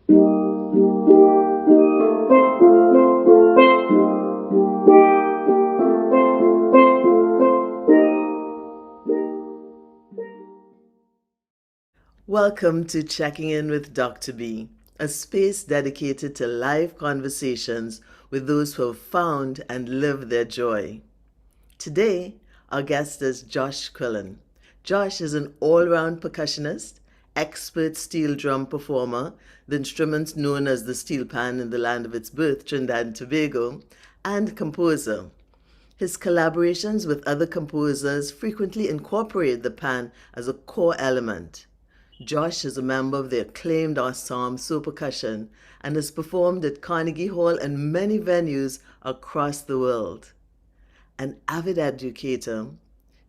Welcome to Checking In with Dr. B, a space dedicated to live conversations with those who have found and lived their joy. Today, our guest is Josh Quillen. Josh is an all-round percussionist, expert steel drum performer, the instrument known as the steel pan in the land of its birth, Trinidad and Tobago, and composer. His collaborations with other composers frequently incorporate the pan as a core element. Josh is a member of the acclaimed ensemble Sō Percussion and has performed at Carnegie Hall and many venues across the world. An avid educator,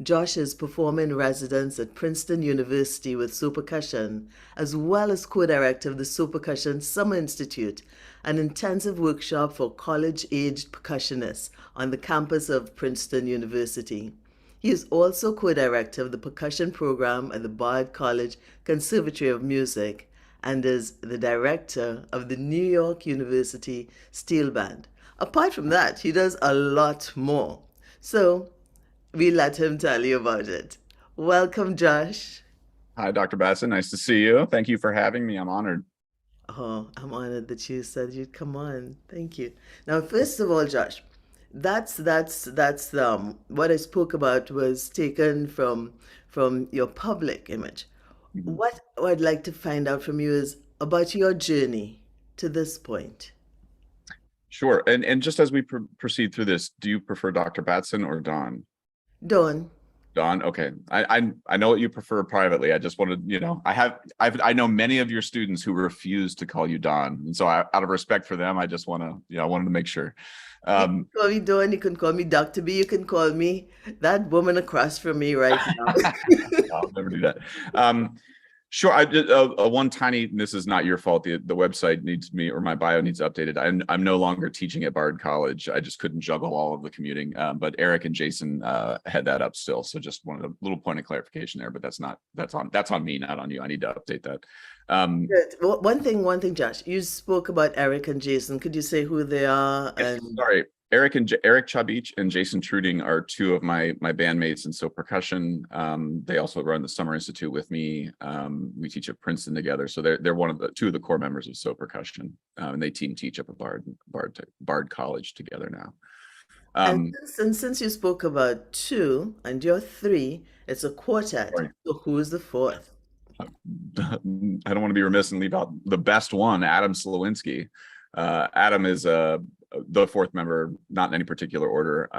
Josh is performer in residence at Princeton University with Sō Percussion, as well as co-director of the Sō Percussion Summer Institute, an intensive workshop for college-aged percussionists on the campus of Princeton University. He is also co-director of the percussion program at the Bard College Conservatory of Music and is the director of the New York University Steel Band. Apart from that, he does a lot more. So we let him tell you about it. Welcome, Josh. Hi, Dr. Batson. Nice to see you. Thank you for having me. I'm honored. Oh, I'm honored that you said you'd come on. Thank you. Now, first of all, Josh, that's what I spoke about was taken from your public image. What I'd like to find out from you is about your journey to this point. Sure. And just as we proceed through this, do you prefer Dr. Batson or Don? Dawn. Don, okay. I know what you prefer privately. I just wanted, I know many of your students who refuse to call you Don, and so out of respect for them, I just want to, I wanted to make sure. You can call me Dawn, you can call me Dr. B, you can call me that woman across from me right now. I'll never do that. Sure. I did one tiny. This is not your fault. The website needs me, or my bio needs updated. I'm no longer teaching at Bard College. I just couldn't juggle all of the commuting. But Eric and Jason had that up still. So just wanted a little point of clarification there. But that's on me, not on you. I need to update that. Good. Well, one thing, Josh. You spoke about Eric and Jason. Could you say who they are? Yes, sorry. Eric Chabich and Jason Truding are two of my bandmates in Sō Percussion. They also run the Summer Institute with me. We teach at Princeton together, so they're one of two of the core members of Sō Percussion, and they teach up at Bard College together now. And since you spoke about two and you're three, it's a quartet. Sorry. So who's the fourth? I don't want to be remiss and leave out the best one, Adam Slowinski. Adam is the fourth member, not in any particular order,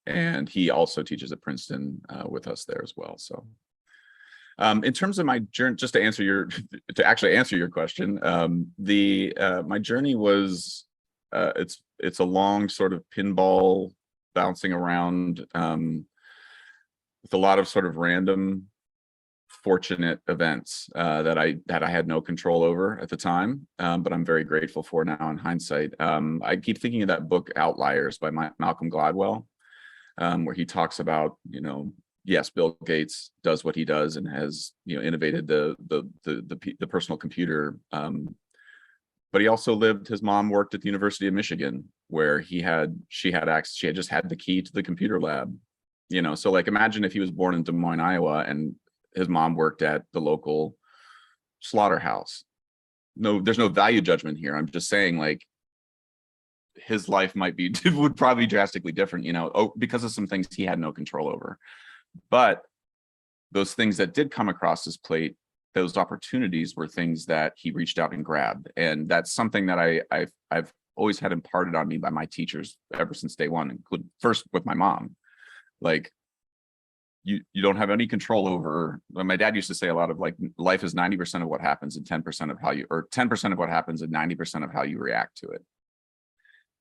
and he also teaches at Princeton with us there as well. So, in terms of my journey, just to actually answer your question, my journey was it's a long sort of pinball bouncing around with a lot of sort of random fortunate events that I had no control over at the time, but I'm very grateful for now in hindsight. I keep thinking of that book Outliers by Malcolm Gladwell, where he talks about, yes, Bill Gates does what he does and has, innovated the personal computer, but he also his mom worked at the University of Michigan, where she had just had the key to the computer lab, so like imagine if he was born in Des Moines, Iowa, and his mom worked at the local slaughterhouse. No, there's no value judgment here. I'm just saying, like, his life would probably be drastically different, because of some things he had no control over. But those things that did come across his plate, those opportunities were things that he reached out and grabbed. And that's something that I've always had imparted on me by my teachers ever since day one, including first with my mom. Like, you don't have any control over. My dad used to say a lot of, like, life is 90% of what happens and 10% of how you, or 10% of what happens and 90% of how you react to it.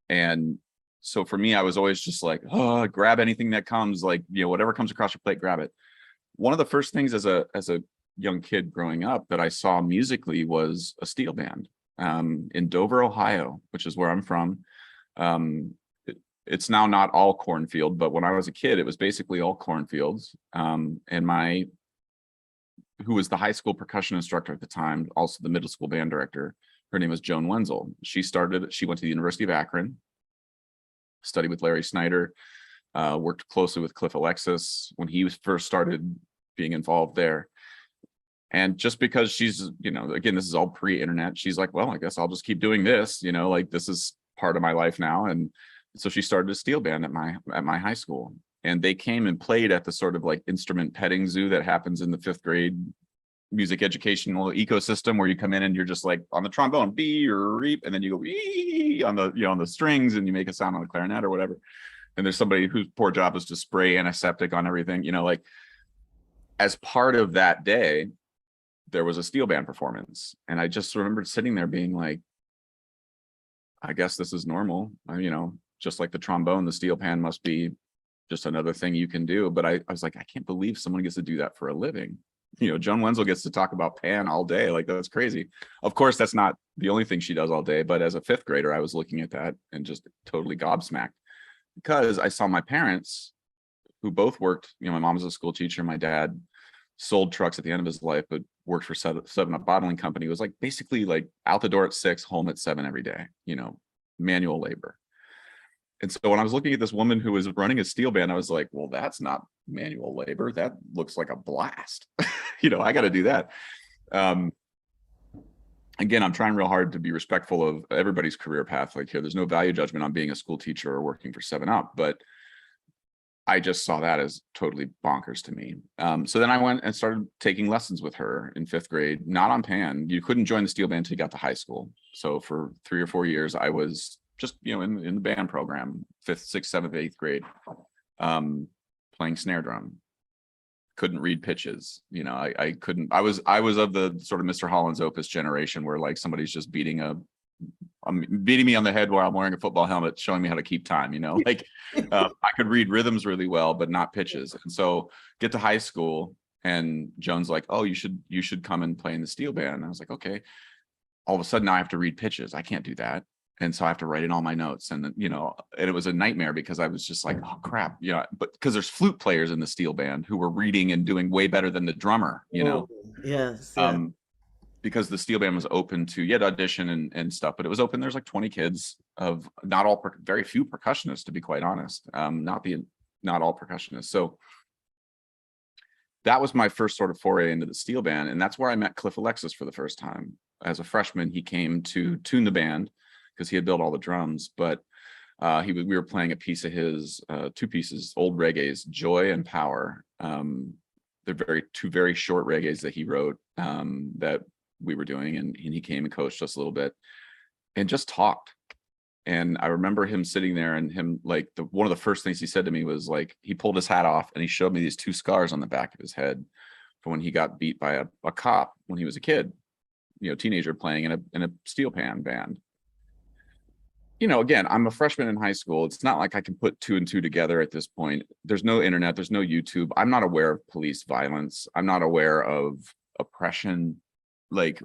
And so for me, I was always just like, oh, grab anything that comes, like, whatever comes across your plate, grab it. One of the first things as a young kid growing up that I saw musically was a steel band in Dover, Ohio, which is where I'm from. It's now not all cornfield, but when I was a kid, it was basically all cornfields. And my who was the high school percussion instructor at the time, also the middle school band director. Her name was Joan Wenzel. She went to the University of Akron, studied with Larry Snyder, worked closely with Cliff Alexis when he first started being involved there. And just because she's, again, this is all pre-internet, she's like, well, I guess I'll just keep doing this, like this is part of my life now. And so she started a steel band at my high school. And they came and played at the sort of like instrument petting zoo that happens in the 5th grade music educational ecosystem, where you come in and you're just like on the trombone, B or reap, and then you go on the on the strings and you make a sound on the clarinet or whatever. And there's somebody whose poor job is to spray antiseptic on everything, like as part of that day, there was a steel band performance. And I just remembered sitting there being like, I guess this is normal. Just like the trombone, the steel pan must be just another thing you can do. But I was like, I can't believe someone gets to do that for a living. Joan Wenzel gets to talk about pan all day. Like, that's crazy. Of course, that's not the only thing she does all day. But as a 5th grader, I was looking at that and just totally gobsmacked, because I saw my parents, who both worked, my mom was a school teacher. My dad sold trucks at the end of his life, but worked for 7-Up bottling company. It was like basically like out the door at 6, home at 7 every day, manual labor. And so when I was looking at this woman who was running a steel band, I was like, well, that's not manual labor. That looks like a blast. I got to do that. Again, I'm trying real hard to be respectful of everybody's career path. Like here, there's no value judgment on being a school teacher or working for 7-Up, but I just saw that as totally bonkers to me. So then I went and started taking lessons with her in 5th grade, not on pan. You couldn't join the steel band until you got to high school. So for 3 or 4 years, I was just, in the band program, 5th, 6th, 7th, 8th grade, playing snare drum. Couldn't read pitches. I couldn't, I was of the sort of Mr. Holland's Opus generation where like somebody's just beating me on the head while I'm wearing a football helmet, showing me how to keep time, I could read rhythms really well, but not pitches. And so get to high school and Joan's like, oh, you should come and play in the steel band. And I was like, okay. All of a sudden now I have to read pitches. I can't do that. And so I have to write in all my notes, and and it was a nightmare because I was just like, oh crap, but because there's flute players in the steel band who were reading and doing way better than the drummer, Oh, yes. Yeah. Because the steel band was open to audition and stuff, but it was open. There's like 20 kids, of not all, very few percussionists, to be quite honest. Not all percussionists. So that was my first sort of foray into the steel band, and that's where I met Cliff Alexis for the first time. As a freshman, he came to tune the band because he had built all the drums, but we were playing a piece of his, 2 pieces, old reggaes, Joy and Power. They're two very short reggaes that he wrote, that we were doing, and he came and coached us a little bit and just talked. And I remember him sitting there, and him like one of the first things he said to me was like, he pulled his hat off and he showed me these 2 scars on the back of his head from when he got beat by a cop when he was a kid, teenager playing in a steel pan band. Again, I'm a freshman in high school. It's not like I can put 2 and 2 together at this point. There's no internet, there's no YouTube. I'm not aware of police violence. I'm not aware of oppression,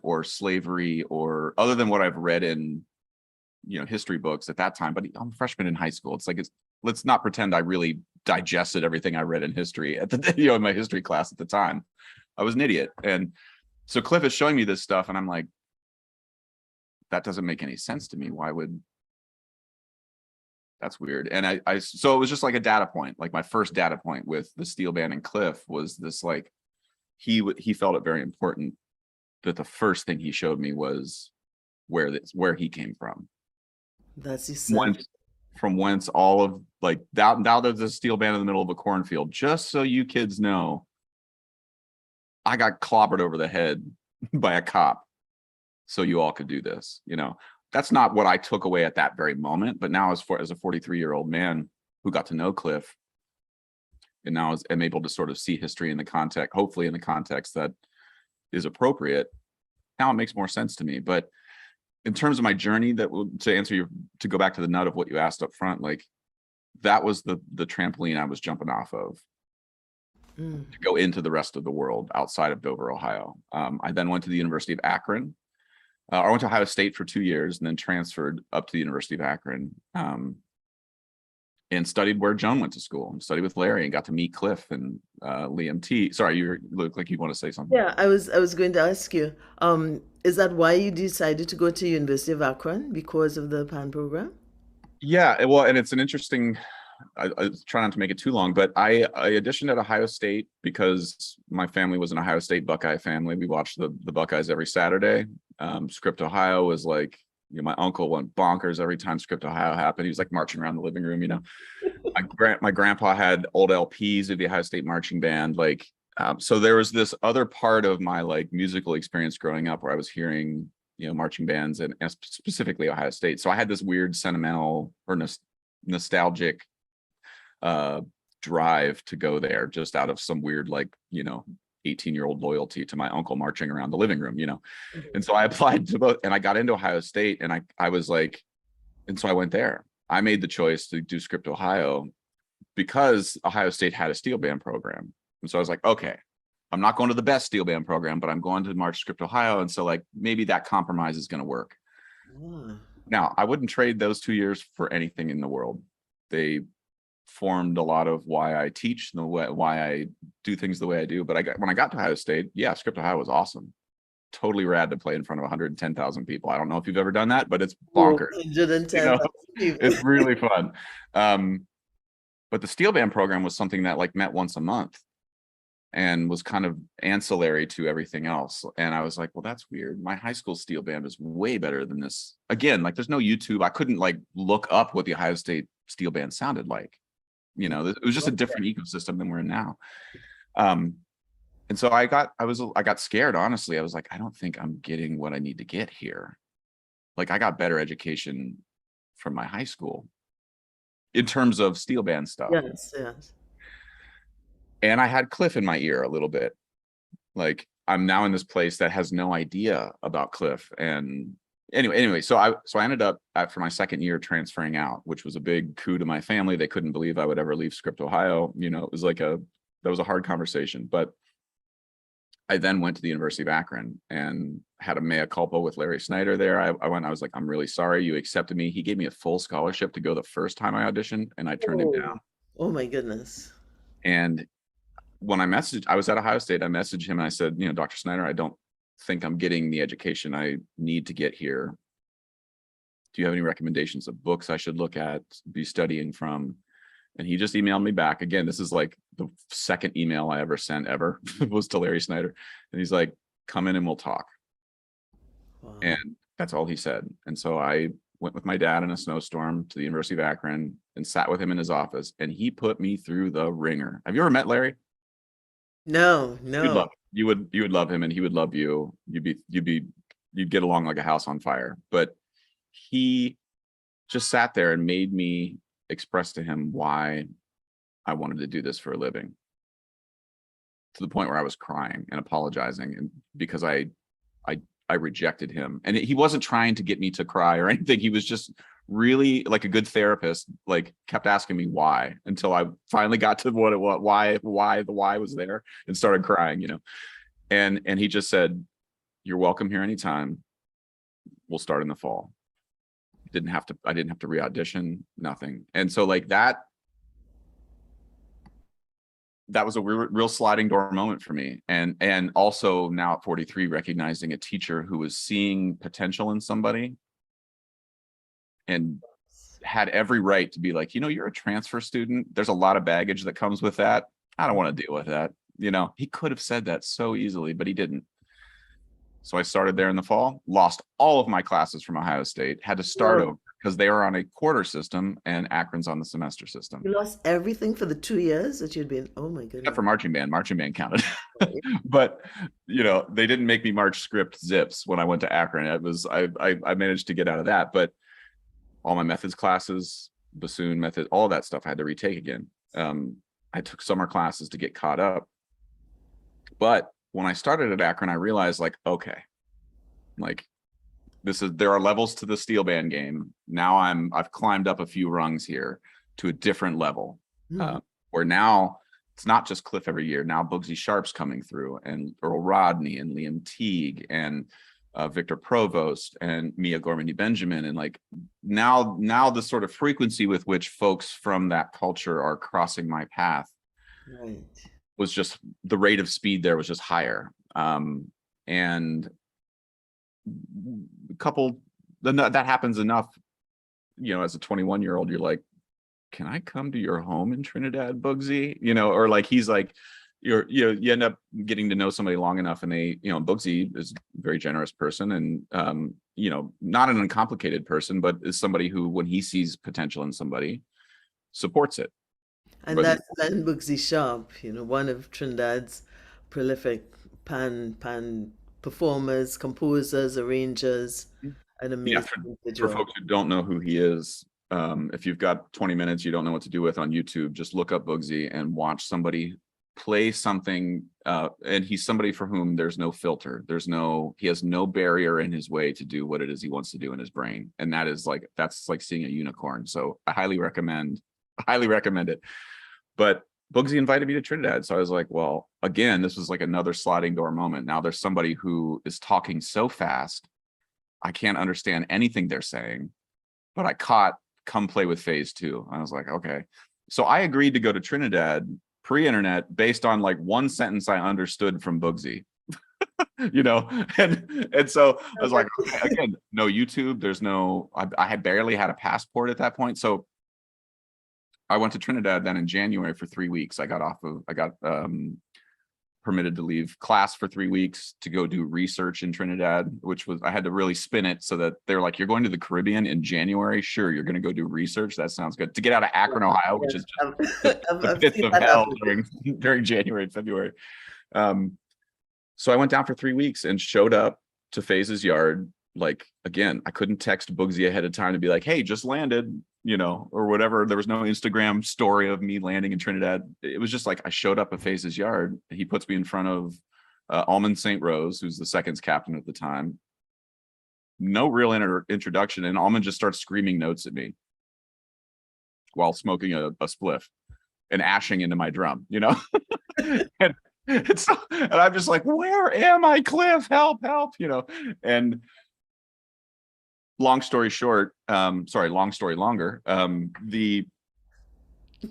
or slavery, or other than what I've read in, history books at that time. But I'm a freshman in high school. Let's not pretend I really digested everything I read in history at the, in my history class at the time. I was an idiot. And so Cliff is showing me this stuff, and I'm like, that doesn't make any sense to me. Why would, that's weird. And so it was just like a data point. Like my first data point with the steel band and Cliff was this, like, he felt it very important that the first thing he showed me was where he came from. That's essential. From whence all of, like, now there's a steel band in the middle of a cornfield. Just so you kids know, I got clobbered over the head by a cop so you all could do this. That's not what I took away at that very moment, but now as a 43-year-old man who got to know Cliff, and now am able to sort of see history in the context, hopefully in the context that is appropriate, now it makes more sense to me. But in terms of my journey, to go back to the nut of what you asked up front, like, that was the trampoline I was jumping off of to go into the rest of the world outside of Dover, Ohio. I then went to the University of Akron. I went to Ohio State for 2 years and then transferred up to the University of Akron. and studied where Joan went to school and studied with Larry and got to meet Cliff and Liam T. Sorry, you look like you want to say something. Yeah, I was going to ask you, is that why you decided to go to University of Akron because of the PAN program? Yeah, well, and it's an interesting. I try not to make it too long, but I auditioned at Ohio State because my family was an Ohio State Buckeye family. We watched the Buckeyes every Saturday. Script Ohio was like, my uncle went bonkers every time Script Ohio happened. He was like marching around the living room. My grandpa had old LPs of the Ohio State marching band. Like, so there was this other part of my like musical experience growing up where I was hearing marching bands and specifically Ohio State. So I had this weird sentimental or nostalgic drive to go there just out of some weird 18-year-old loyalty to my uncle marching around the living room. And so I applied to both and I got into Ohio State and I was like, and so I went there. I made the choice to do Script Ohio because Ohio State had a steel band program. And so I was like, okay, I'm not going to the best steel band program, but I'm going to March Script Ohio. And so like maybe that compromise is going to work. Now, I wouldn't trade those 2 years for anything in the world. They formed a lot of why I teach and why I do things the way I do. But when I got to Ohio State, yeah, Script Ohio was awesome. Totally rad to play in front of 110,000 people. I don't know if you've ever done that, but it's bonkers. 110,000 people. It's really fun. But the steel band program was something that like met once a month and was kind of ancillary to everything else. And I was like, well, that's weird. My high school steel band is way better than this. Again, like there's no YouTube. I couldn't like look up what the Ohio State steel band sounded like. It was just a different ecosystem than we're in now. And so I got scared, honestly. I was like, I don't think I'm getting what I need to get here. Like I got better education from my high school in terms of steel band stuff. Yes, yes. And I had Cliff in my ear a little bit. Like I'm now in this place that has no idea about Cliff. And anyway, so I ended up after my second year transferring out, which was a big coup to my family. They couldn't believe I would ever leave Script Ohio. It was that was a hard conversation. But I then went to the University of Akron and had a mea culpa with Larry Snyder there. I was like, I'm really sorry you accepted me. He gave me a full scholarship to go the first time I auditioned and I turned him down. Oh my goodness. And when I was at Ohio State, I messaged him and I said, Dr. Snyder, I don't think I'm getting the education I need to get here. Do you have any recommendations of books I should look at, be studying from? And he just emailed me back. Again, this is like the second email I ever sent ever was to Larry Snyder. And he's like, come in and we'll talk. Wow. And that's all he said. And so I went with my dad in a snowstorm to the University of Akron and sat with him in his office. And he put me through the ringer. Have you ever met Larry? No. You would love him and he would love you. You'd get along like a house on fire. But he just sat there and made me express to him why I wanted to do this for a living, to the point where I was crying and apologizing, and because I rejected him. And he wasn't trying to get me to cry or anything. He was just really like a good therapist, like kept asking me why, until I finally got to what it was, why the why was there, and started crying, and he just said, you're welcome here anytime. We'll start in the fall. I didn't have to re-audition, nothing. And so like that was a real sliding door moment for me. And also now at 43, recognizing a teacher who was seeing potential in somebody and had every right to be like, you're a transfer student. There's a lot of baggage that comes with that. I don't want to deal with that. He could have said that so easily, but he didn't. So I started there in the fall, lost all of my classes from Ohio State, had to start over because they were on a quarter system and Akron's on the semester system. You lost everything for the 2 years that you'd been, oh my goodness. Except for marching band counted. But, they didn't make me march script zips when I went to Akron. It was, I managed to get out of that, but all my methods classes, bassoon method, all that stuff I had to retake again. I took summer classes to get caught up. But when I started at Akron, I realized okay, there are levels to the steel band game. Now I've climbed up a few rungs here to a different level, where now it's not just Cliff every year. Now Bugsy Sharp's coming through, and Earl Rodney and Liam Teague, and Victor Provost and Mia Gormany Benjamin. And like now the sort of frequency with which folks from that culture are crossing my path Right. was just, the rate of speed there was just higher. And that happens enough, you know, as a 21-year-old, you're like, can I come to your home in Trinidad, Bugsy? You know, or like, he's like, you end up getting to know somebody long enough, and they, you know, Bugsy is a very generous person, and you know, not an uncomplicated person, but is somebody who, when he sees potential in somebody, supports it. And Whether that's Glenn Bugsy Sharp, you know, one of Trinidad's prolific pan performers, composers, arrangers, an yeah, amazing for individual. folks who don't know who he is, if you've got 20 minutes you don't know what to do with on YouTube, just look up Bugsy and watch somebody play something, and he's somebody for whom there's no filter, he has no barrier in his way to do what it is he wants to do in his brain, and that's like seeing a unicorn. So I highly recommend it. But Bugsy invited me to Trinidad, so I was like, well, again, this was like another sliding door moment. Now there's somebody who is talking so fast I can't understand anything they're saying, but I caught come play with phase 2. I was like, okay. So I agreed to go to Trinidad pre-internet based on like one sentence I understood from Bugsy. You know, and so I was like, okay, again, no YouTube, there's no, I had barely had a passport at that point. So I went to Trinidad then in January for 3 weeks. I got permitted to leave class for 3 weeks to go do research in Trinidad, which was, I had to really spin it so that they're like, you're going to the Caribbean in January? Sure, you're going to go do research. That sounds good. To get out of Akron, Ohio, which is just the pits of hell during January and February. So I went down for 3 weeks and showed up to FaZe's yard. Like, again, I couldn't text Bugsy ahead of time to be like, hey, just landed, you know, or whatever. There was no Instagram story of me landing in Trinidad. It was just like, I showed up at FaZe's yard. He puts me in front of Almond St. Rose, who's the seconds captain at the time. No real introduction. And Almond just starts screaming notes at me while smoking a spliff and ashing into my drum, you know? and I'm just like, where am I, Cliff? Help, you know? And long story short, long story longer,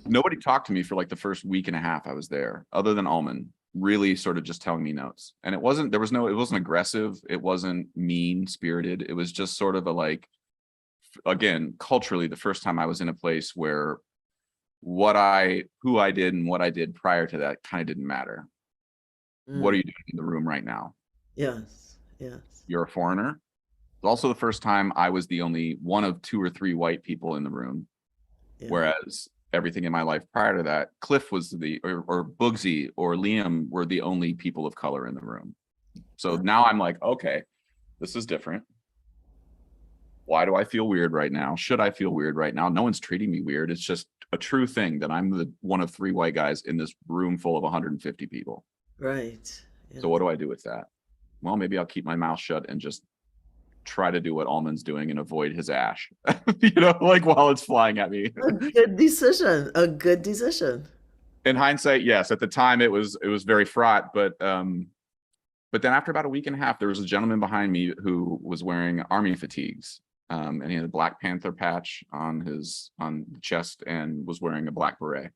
nobody talked to me for like the first week and a half I was there, other than Almond, really sort of just telling me notes. And it wasn't aggressive, it wasn't mean spirited, it was just sort of a, like, again, culturally, the first time I was in a place where who I did and what I did prior to that kind of didn't matter. What are you doing in the room right now? Yes. You're a foreigner. It's also the first time I was the only one of 2 or 3 white people in the room. Yeah. Whereas everything in my life prior to that, Cliff was or Bugsy or Liam were the only people of color in the room. So now I'm like, okay, this is different. Why do I feel weird right now? Should I feel weird right now? No one's treating me weird. It's just a true thing that I'm the one of 3 white guys in this room full of 150 people. Right. Yeah. So what do I do with that? Well, maybe I'll keep my mouth shut and just try to do what Almond's doing and avoid his ash, you know, like while it's flying at me. A good decision. In hindsight, yes. At the time, it was very fraught, but then after about a week and a half, there was a gentleman behind me who was wearing army fatigues, and he had a Black Panther patch on the chest and was wearing a black beret.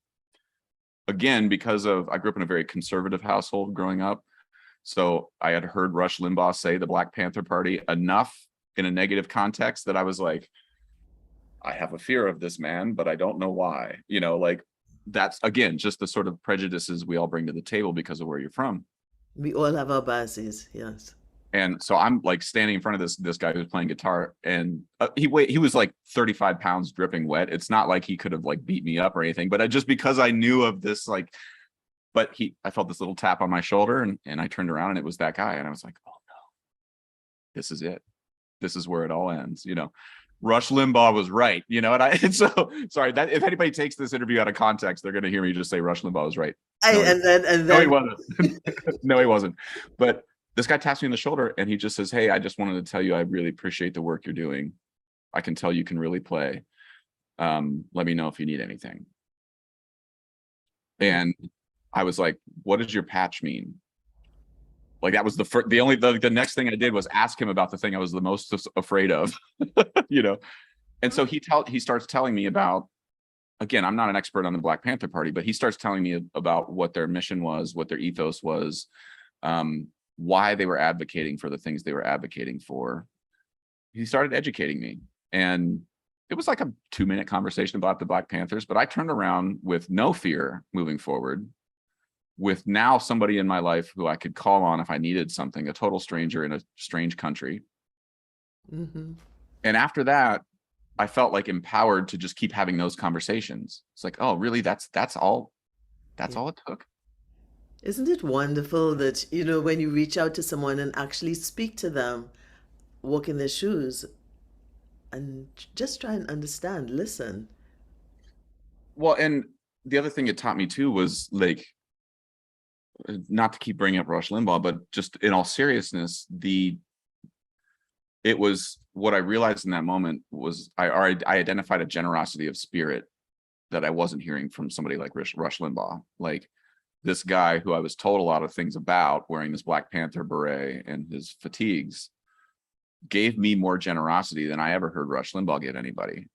Again, because I grew up in a very conservative household growing up. So I had heard Rush Limbaugh say the Black Panther Party enough in a negative context that I was like, I have a fear of this man, but I don't know why. You know, like, that's, again, just the sort of prejudices we all bring to the table because of where you're from. We all have our biases, yes. And so I'm like standing in front of this guy who's playing guitar, and he was like 35 pounds dripping wet. It's not like he could have like beat me up or anything, but just because I knew of this, like, but I felt this little tap on my shoulder, and I turned around and it was that guy. And I was like, oh no, this is it. This is where it all ends. You know, Rush Limbaugh was right, you know, and so sorry that if anybody takes this interview out of context, they're going to hear me just say Rush Limbaugh was right. No, he wasn't. No, he wasn't. But this guy taps me on the shoulder and he just says, hey, I just wanted to tell you, I really appreciate the work you're doing. I can tell you can really play. Let me know if you need anything. And I was like, what does your patch mean? Like that was the next thing I did was ask him about the thing I was the most afraid of, you know? And so he starts telling me about, again, I'm not an expert on the Black Panther Party, but he starts telling me about what their mission was, what their ethos was, why they were advocating for the things they were advocating for. He started educating me, and it was like a 2-minute conversation about the Black Panthers, but I turned around with no fear moving forward, with now somebody in my life who I could call on if I needed something, a total stranger in a strange country. Mm-hmm. And after that, I felt like empowered to just keep having those conversations. It's like, oh, really? That's all it took. Isn't it wonderful that, when you reach out to someone and actually speak to them, walk in their shoes, and just try and understand, listen. Well, and the other thing it taught me too was like, not to keep bringing up Rush Limbaugh, but just in all seriousness, it was what I realized in that moment was I identified a generosity of spirit that I wasn't hearing from somebody like Rush Limbaugh. Like this guy who I was told a lot of things about, wearing this Black Panther beret and his fatigues, gave me more generosity than I ever heard Rush Limbaugh give anybody.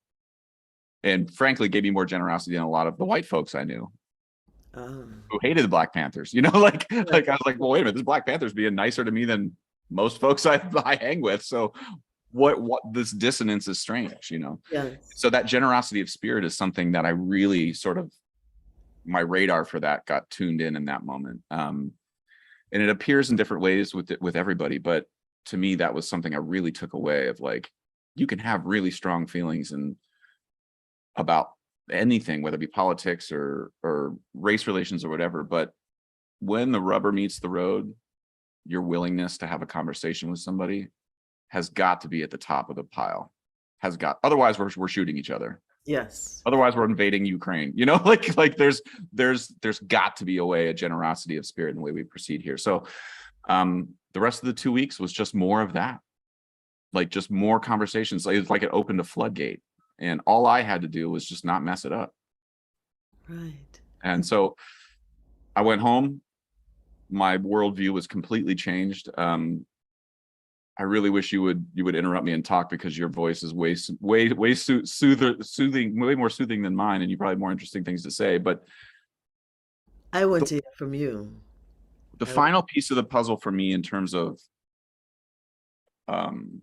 And frankly, gave me more generosity than a lot of the white folks I knew who hated the Black Panthers. Like I was like, well, wait a minute, this Black Panther's being nicer to me than most folks I hang with. So what this dissonance is strange, Yes. So that generosity of spirit is something that I really sort of, my radar for that got tuned in that moment. And it appears in different ways with everybody, but to me, that was something I really took away of, like, you can have really strong feelings about anything, whether it be politics or race relations or whatever. But when the rubber meets the road, your willingness to have a conversation with somebody has got to be at the top of the pile. Otherwise we're shooting each other. Yes. Otherwise we're invading Ukraine. Like there's got to be a generosity of spirit in the way we proceed here. So the rest of the 2 weeks was just more of that, like just more conversations. It's like it opened a floodgate, and all I had to do was just not mess it up. Right. And so I went home. My worldview was completely changed. I really wish you would interrupt me and talk, because your voice is way soothing, way more soothing than mine, and you probably have more interesting things to say. But I want to hear from you. The final piece of the puzzle for me in terms of an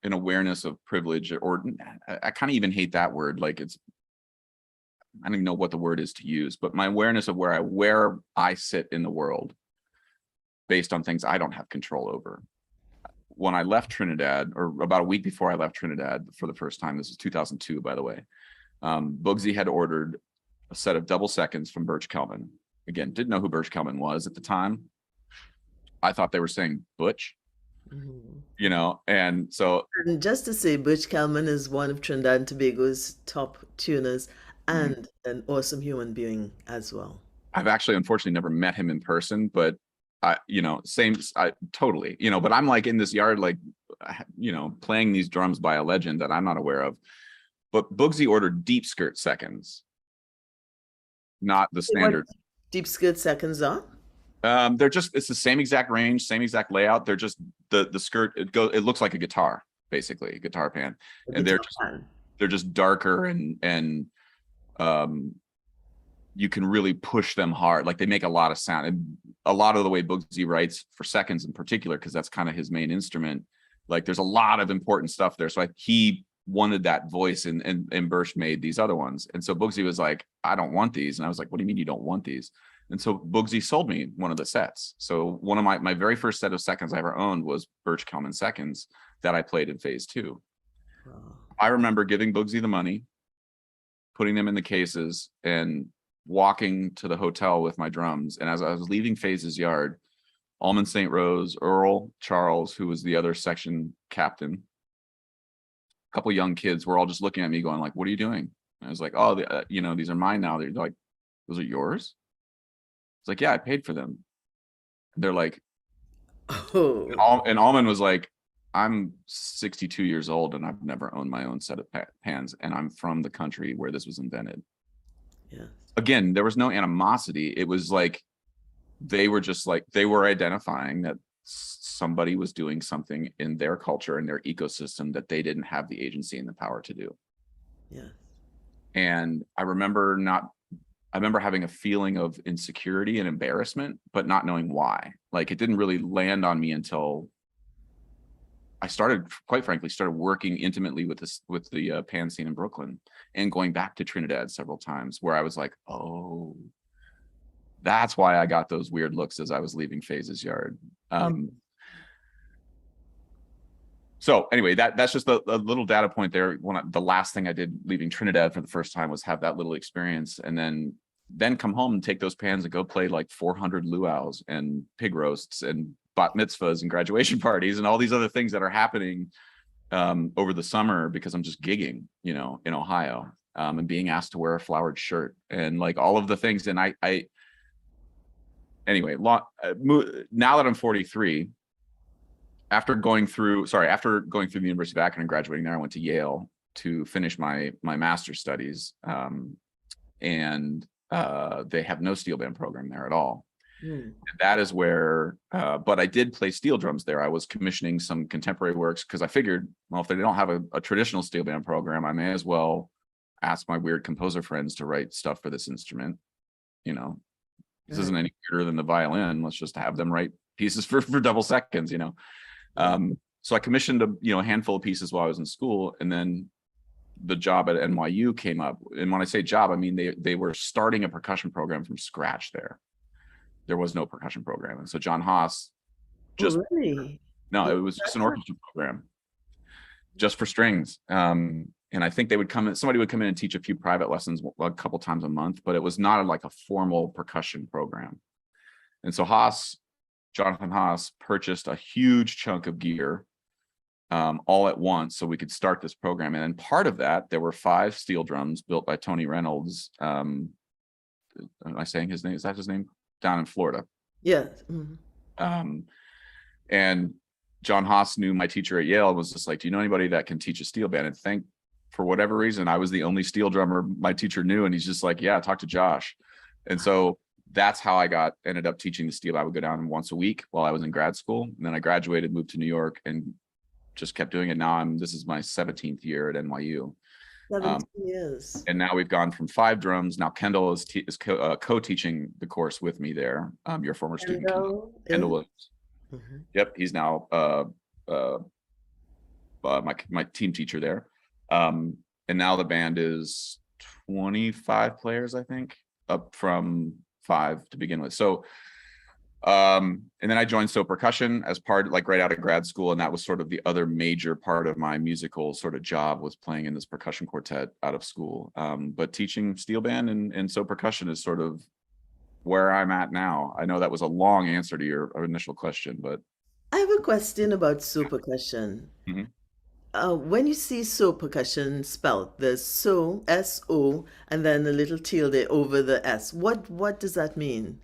awareness of privilege, or I kind of even hate that word. Like I don't even know what the word is to use, but my awareness of where I sit in the world based on things I don't have control over. When I left Trinidad, or about a week before I left Trinidad for the first time, this is 2002, by the way, Bugsy had ordered a set of double seconds from Birch Kelman. Again, didn't know who Birch Kelman was at the time. I thought they were saying Butch, and so. And just to say, Butch Kelman is one of Trinidad and Tobago's top tuners and an awesome human being as well. I've actually, unfortunately, never met him in person, but totally, but I'm like in this yard, like, playing these drums by a legend that I'm not aware of. But Bugsy ordered deep skirt seconds, not the standard. Deep skirt seconds are? It's the same exact range, same exact layout. They're just the skirt, it looks like a guitar, basically, a guitar pan. And they're just darker, and you can really push them hard. Like they make a lot of sound, and a lot of the way Bugsy writes for seconds in particular, because that's kind of his main instrument. Like there's a lot of important stuff there. So he wanted that voice, and Birch made these other ones. And so Bugsy was like, I don't want these. And I was like, what do you mean you don't want these? And so Bugsy sold me one of the sets. So one of my very first set of seconds I ever owned was Birch Kelman seconds that I played in phase 2. Wow. I remember giving Bugsy the money, putting them in the cases, and walking to the hotel with my drums. And as I was leaving Phase's yard, Almond St. Rose, Earl, Charles, who was the other section captain, a couple young kids were all just looking at me going like, what are you doing? And I was like, oh, these are mine now. They're like, those are yours? It's like, yeah, I paid for them. They're like, oh. And Almond was like, I'm 62 years old and I've never owned my own set of pans, and I'm from the country where this was invented. Yeah. Again, there was no animosity. It was like they were identifying that somebody was doing something in their culture and their ecosystem that they didn't have the agency and the power to do. Yeah. And I remember having a feeling of insecurity and embarrassment, but not knowing why. Like, it didn't really land on me until I quite frankly, started working intimately with the pan scene in Brooklyn and going back to Trinidad several times, where I was like, oh, that's why I got those weird looks as I was leaving FaZe's yard. So anyway, that's just a little data point there. The last thing I did leaving Trinidad for the first time was have that little experience, and then come home and take those pans and go play like 400 luau's and pig roasts and bat mitzvahs and graduation parties and all these other things that are happening over the summer, because I'm just gigging, in Ohio, and being asked to wear a flowered shirt and like all of the things. And anyway, now that I'm 43, after going through the University of Akron and graduating there, I went to Yale to finish my master's studies. And they have no steel band program there at all. And that is where, but I did play steel drums there. I was commissioning some contemporary works because I figured, well, if they don't have a traditional steel band program, I may as well ask my weird composer friends to write stuff for this instrument. This isn't any weirder than the violin. Let's just have them write pieces for double seconds, So I commissioned a handful of pieces while I was in school, and then the job at NYU came up. And when I say job, I mean they were starting a percussion program from scratch there. There was no percussion program. And so John Haas just really? No, it was just an orchestra program just for strings. And I think somebody would come in and teach a few private lessons a couple times a month, but it was not like a formal percussion program. And so Jonathan Haas purchased a huge chunk of gear all at once so we could start this program. And then part of that, there were 5 steel drums built by Tony Reynolds. Am I saying his name? Is that his name? Down in Florida. Yeah. And John Haas knew my teacher at Yale and was just like, do you know anybody that can teach a steel band? And for whatever reason, I was the only steel drummer my teacher knew. And he's just like, yeah, talk to Josh. And so that's how I ended up teaching the steel. I would go down once a week while I was in grad school. And then I graduated, moved to New York, and just kept doing it. Now this is my 17th year at NYU. 17 years. And now we've gone from 5 drums. Now Kendall is co-teaching the course with me there. Your former student, Kendall Williams. Mm-hmm. Yep, he's now my team teacher there. And now the band is 25 players, I think, up from 5 to begin with. So and then I joined Sō Percussion as part, like right out of grad school, and that was sort of the other major part of my musical sort of job, was playing in this percussion quartet out of school. But teaching steel band and Sō Percussion is sort of where I'm at now. I know that was a long answer to your initial question, but I have a question about Sō Percussion. Mm-hmm. When you see Sō Percussion spelled, there's So, S-O, and then a little tilde over the S. What does that mean?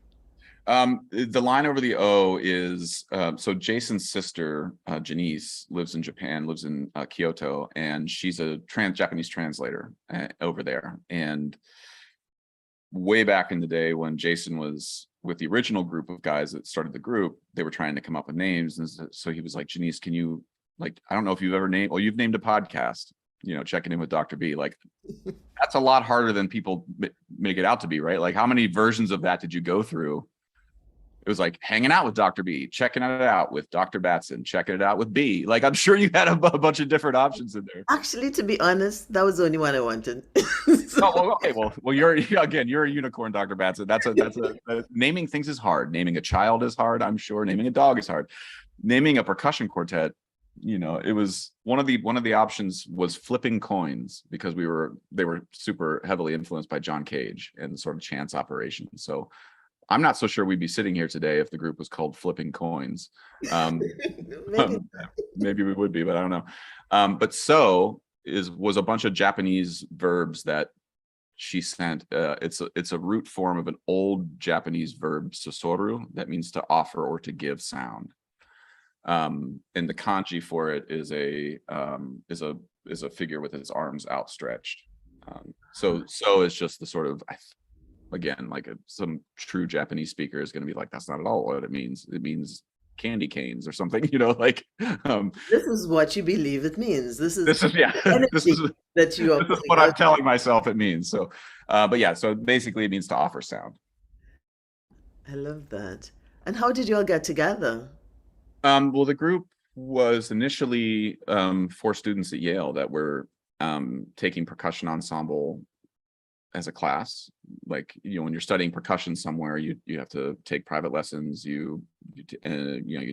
The line over the O is, so Jason's sister, Janice, lives in Japan, lives in Kyoto, and she's a Japanese translator over there. And way back in the day when Jason was with the original group of guys that started the group, they were trying to come up with names. And so he was like, Janice, can you, like, I don't know if you've ever you've named a podcast, checking in with Dr. B. Like, that's a lot harder than people make it out to be, right? Like, how many versions of that did you go through? It was like hanging out with Dr. B, checking it out with Dr. Batson, checking it out with B. Like, I'm sure you had a bunch of different options in there. Actually, to be honest, that was the only one I wanted. Oh, well, okay. Well, you're a unicorn, Dr. Batson. That's naming things is hard. Naming a child is hard, I'm sure. Naming a dog is hard. Naming a percussion quartet, it was one of the options was flipping coins, because they were super heavily influenced by John Cage and sort of chance operations. So I'm not so sure we'd be sitting here today if the group was called Flipping Coins. Maybe we would be, but I don't know. But So was a bunch of Japanese verbs that she sent. It's a root form of an old Japanese verb, sosoru, that means to offer or to give sound. And the kanji for it is a figure with its arms outstretched. So is just the sort of, again, like some true Japanese speaker is going to be like, that's not at all what it means. It means candy canes or something, you know, like um, This is what you believe it means. This is this is yeah, the this is energy that you are this is putting what I'm out. telling myself it means. So, but yeah, so basically it means to offer sound. I love that. And how did you all get together? Well, the group was initially four students at Yale that were taking percussion ensemble as a class. Like, you know, when you're studying percussion somewhere, you have to take private lessons. You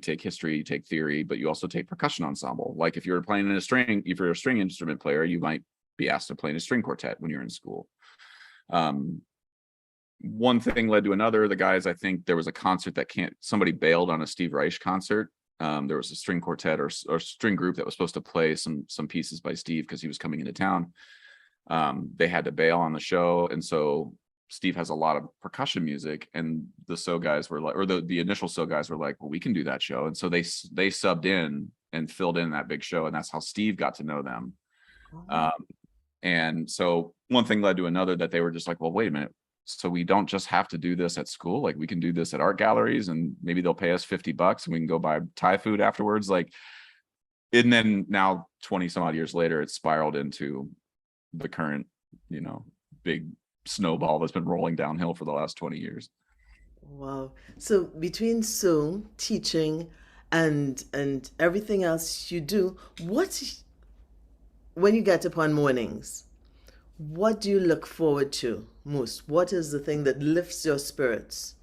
take history, you take theory, but you also take percussion ensemble. Like if you're playing in a string, if you're a string instrument player, you might be asked to play in a string quartet when you're in school. One thing led to another. The guys, I think there was a concert that somebody bailed on a Steve Reich concert. There was a string quartet or string group that was supposed to play some pieces by Steve because he was coming into town. They had to bail on the show, and so Steve has a lot of percussion music, and the Sō guys were like, or the initial Sō guys were like, well, we can do that show, and so they subbed in and filled in that big show, and that's how Steve got to know them. Oh, Um, and so one thing led to another, that they were just like, well, wait a minute. So we don't just have to do this at school. Like we can do this at art galleries, and maybe they'll pay us $50 and we can go buy Thai food afterwards. Like, and then now 20 some odd years later, it's spiraled into the current, you know, big snowball that's been rolling downhill for the last 20 years. wow. So between teaching and everything else you do, when you get upon mornings, what do you look forward to most? What is the thing that lifts your spirits?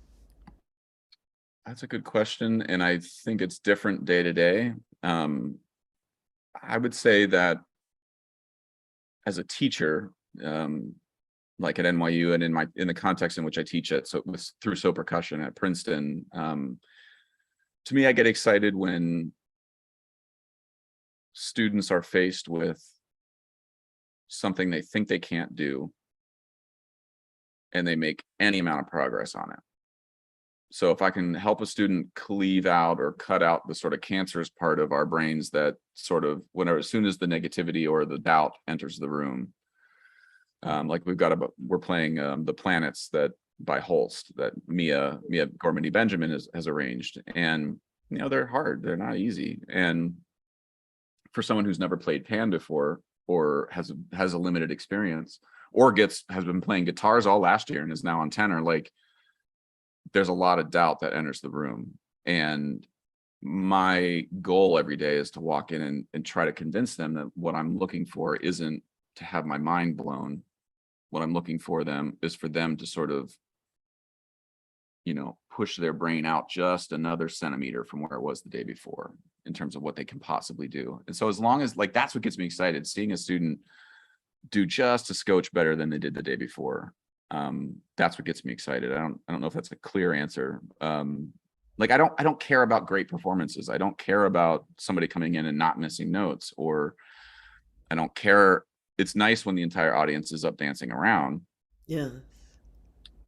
That's a good question. And I think it's different day to day. I would say that as a teacher, like at NYU and in the context in which I teach it, so through Sō Percussion at Princeton, to me, I get excited when students are faced with something they think they can't do, and they make any amount of progress on it. So if I can help a student cleave out or cut out the sort of cancerous part of our brains that sort of, whenever, as soon as the negativity or the doubt enters the room, like we're playing the Planets that by Holst that Mia Gormany Benjamin has arranged, and you know they're hard, they're not easy, and for someone who's never played pan before or has a limited experience or has been playing guitars all last year and is now on tenor, like there's a lot of doubt that enters the room. And my goal every day is to walk in and try to convince them that what I'm looking for isn't to have my mind blown. What I'm looking for them is for them to sort of, you know, push their brain out just another centimeter from where it was the day before in terms of what they can possibly do. And so as long as, like, that's what gets me excited, seeing a student do just a scotch better than they did the day before. That's what gets me excited. I don't know if that's a clear answer. Like I don't care about great performances. I don't care about somebody coming in and not missing notes, or I don't care. It's nice when the entire audience is up dancing around. Yeah.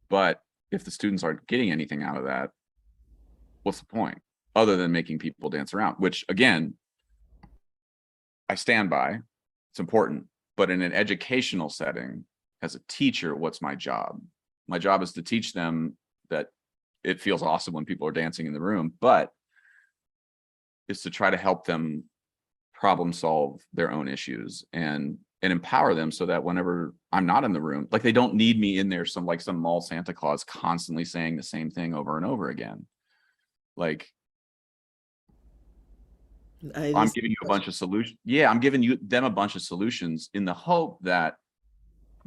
But if the students aren't getting anything out of that, what's the point other than making people dance around, which again, I stand by. It's important. But in an educational setting, as a teacher, what's my job? My job is to teach them that it feels awesome when people are dancing in the room, but is to try to help them problem solve their own issues and empower them so that whenever I'm not in the room, like they don't need me in there, some mall Santa Claus constantly saying the same thing over and over again. Like I'm giving you a bunch of solutions. Yeah, I'm giving them a bunch of solutions in the hope that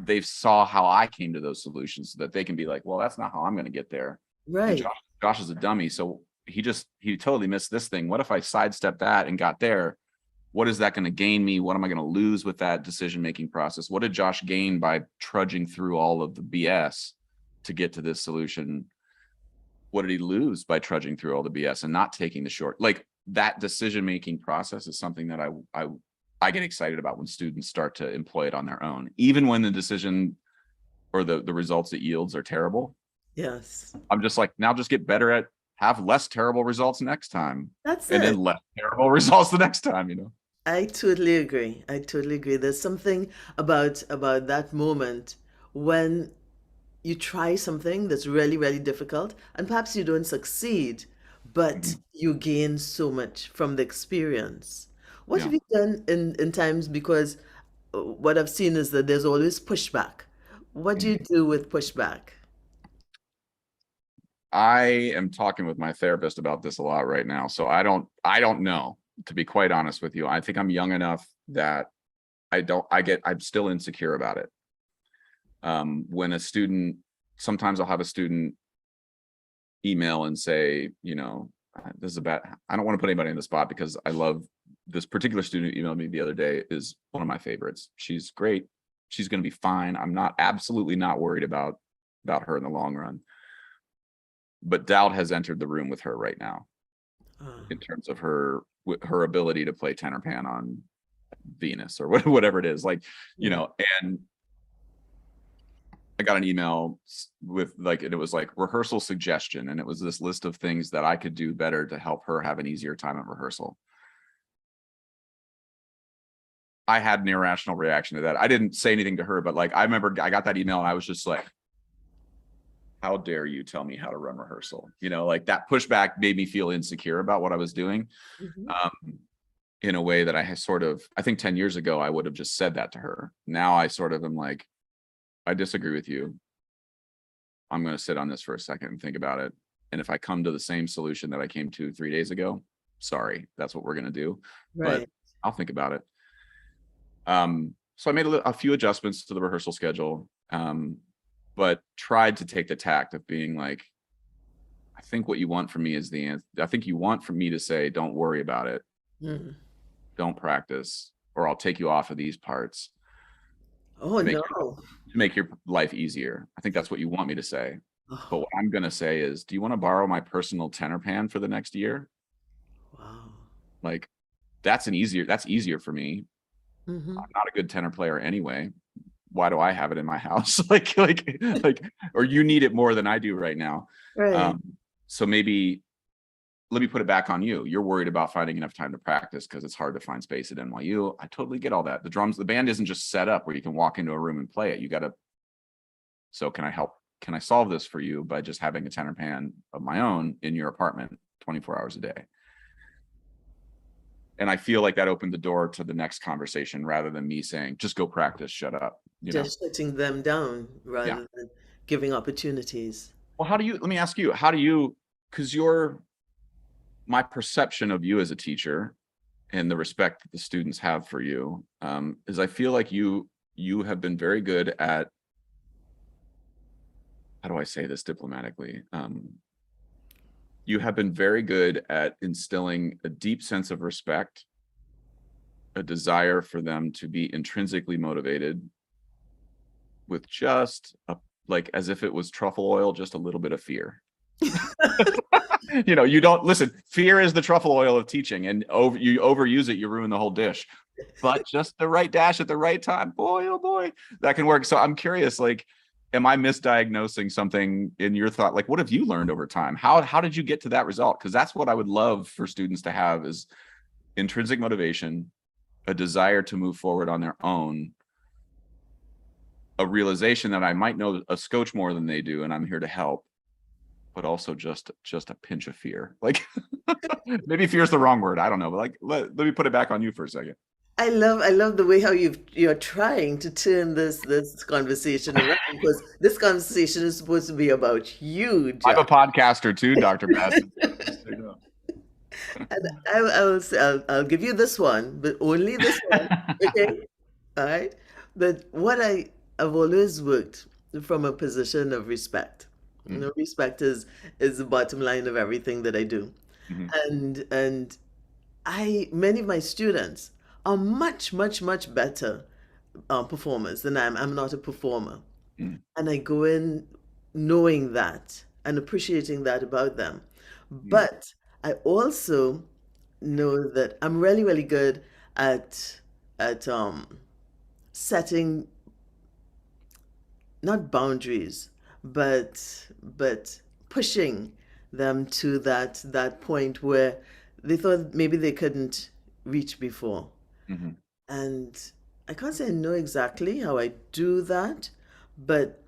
they saw how I came to those solutions, so that they can be like, well, that's not how I'm going to get there. Right. And Josh is a dummy, so he totally missed this thing. What if I sidestepped that and got there? What is that going to gain me? What am I going to lose with that decision-making process? What did Josh gain by trudging through all of the BS to get to this solution? What did he lose by trudging through all the BS and not taking the short? Like that decision-making process is something that I get excited about when students start to employ it on their own, even when the decision or the results it yields are terrible. Yes. I'm just like, now just get better at have less terrible results next time. That's and it. then less terrible results the next time, you know? I totally agree. I totally agree. There's something about that moment when you try something that's really, really difficult and perhaps you don't succeed, but Mhm. you gain so much from the experience. What Yeah. have you done in times? Because what I've seen is that there's always pushback. What do you Mhm. do with pushback? I am talking with my therapist about this a lot right now. So I don't know, to be quite honest with you. I think I'm young enough that I'm still insecure about it. When a student, sometimes I'll have a student email and say, this is a bad, I don't want to put anybody in the spot because I love this particular student who emailed me the other day is one of my favorites. She's great. She's going to be fine. I'm not absolutely not worried about her in the long run. But doubt has entered the room with her right now Uh, in terms of her ability to play tenor pan on Venus or whatever it is. Like, yeah. and I got an email with like, and it was like rehearsal suggestion. And it was this list of things that I could do better to help her have an easier time at rehearsal. I had an irrational reaction to that. I didn't say anything to her, but like, I remember I got that email and I was just like, how dare you tell me how to run rehearsal? Like that pushback made me feel insecure about what I was doing. Mhm. In a way that I think 10 years ago, I would have just said that to her. Now I sort of am like, I disagree with you. I'm going to sit on this for a second and think about it. And if I come to the same solution that I came to 3 days ago, sorry, that's what we're going to do. But Right. I'll think about it. So I made a few adjustments to the rehearsal schedule, but tried to take the tact of being like, I think what you want from me is the answer. I think you want from me to say, don't worry about it. Mm. Don't practice, or I'll take you off of these parts Oh to no. make your life easier. I think that's what you want me to say. But Oh, what I'm going to say is, do you want to borrow my personal tenor pan for the next year? wow. Like that's easier for me. Hmm. I'm not a good tenor player anyway. Why do I have it in my house? like, or you need it more than I do right now. Right. Um, so maybe let me put it back on you. You're worried about finding enough time to practice because it's hard to find space at NYU. I totally get all that. The band isn't just set up where you can walk into a room and play it. You got to, so can I help? Can I solve this for you by just having a tenor pan of my own in your apartment 24 hours a day? And I feel like that opened the door to the next conversation rather than me saying, just go practice, shut up, Just shutting them down Yeah. rather than giving opportunities. Well, let me ask you, because my perception of you as a teacher and the respect that the students have for you, is I feel like you have been very good at, how do I say this diplomatically? You have been very good at instilling a deep sense of respect, a desire for them to be intrinsically motivated with just like as if it was truffle oil, just a little bit of fear. You don't listen. Fear is the truffle oil of teaching, and you overuse it, you ruin the whole dish. But just the right dash at the right time, boy, oh boy, that can work. So I'm curious, like, am I misdiagnosing something in your thought? Like, what have you learned over time? How did you get to that result? Because that's what I would love for students to have is intrinsic motivation, a desire to move forward on their own, a realization that I might know a scotch more than they do, and I'm here to help, but also just a pinch of fear. Like maybe fear is the wrong word. I don't know, but like let me put it back on you for a second. I love the way how you're trying to turn this conversation around because this conversation is supposed to be about you, I'm a Josh. podcaster too, Dr. Madden. Just so you know. And I'll give you this one, but only this one. Okay? All right? But I've always worked from a position of respect. Mm, Respect is the bottom line of everything that I do. mhm, And many of my students are much, much, much better performers than I am. I'm not a performer. mm, And I go in knowing that and appreciating that about them. mm, But I also know that I'm really, really good at setting not boundaries, but pushing them to that point where they thought maybe they couldn't reach before. mhm. And I can't say I know exactly how I do that, but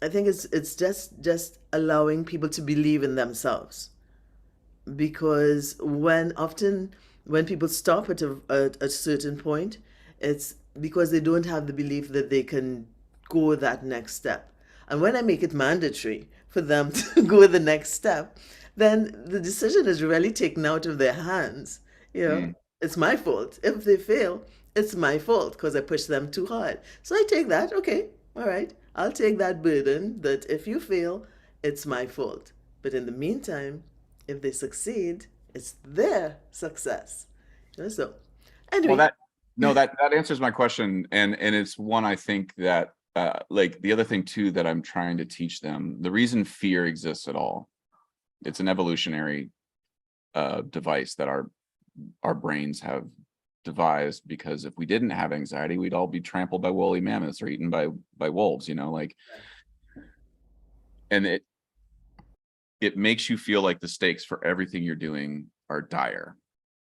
I think it's just allowing people to believe in themselves. because when people stop at a certain point, it's because they don't have the belief that they can go that next step. And when I make it mandatory for them to go the next step, then the decision is really taken out of their hands. You know, Mm. it's my fault. If they fail, it's my fault because I pushed them too hard. So I take that, okay, all right, I'll take that burden that if you fail, it's my fault. But in the meantime, if they succeed, it's their success. You know, so Well, anyway, that no, that answers my question, and it's one I think that like the other thing too that I'm trying to teach them. The reason fear exists at all, it's an evolutionary device that our brains have devised, because if we didn't have anxiety, we'd all be trampled by woolly mammoths or eaten by wolves, you know, like, and it makes you feel like the stakes for everything you're doing are dire,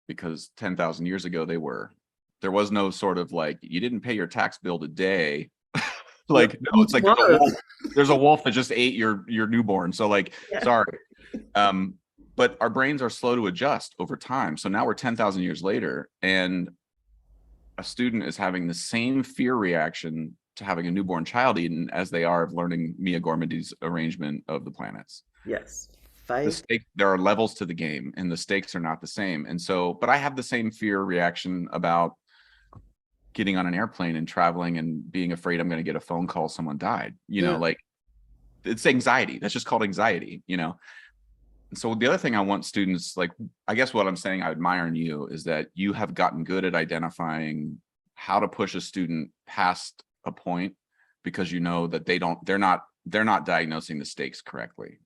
because 10,000 years ago there was no sort of like, you didn't pay your tax bill today. you'll Like, no, eat it's like tomorrow. there's a wolf that just ate your newborn, so like, Yeah. sorry. But our brains are slow to adjust over time, so now we're 10,000 years later, and a student is having the same fear reaction to having a newborn child eaten as they are of learning Mia Gormandy's arrangement of the planets. Yes. The Five. stake, there are levels to the game, and the stakes are not the same. And so, but I have the same fear reaction about getting on an airplane and traveling and being afraid I'm going to get a phone call someone died, you know, Mm. like, it's anxiety. That's just called anxiety, you know. And so the other thing I want students, like, I guess what I'm saying I admire in you is that you have gotten good at identifying how to push a student past a point, because you know that they're not diagnosing the stakes correctly.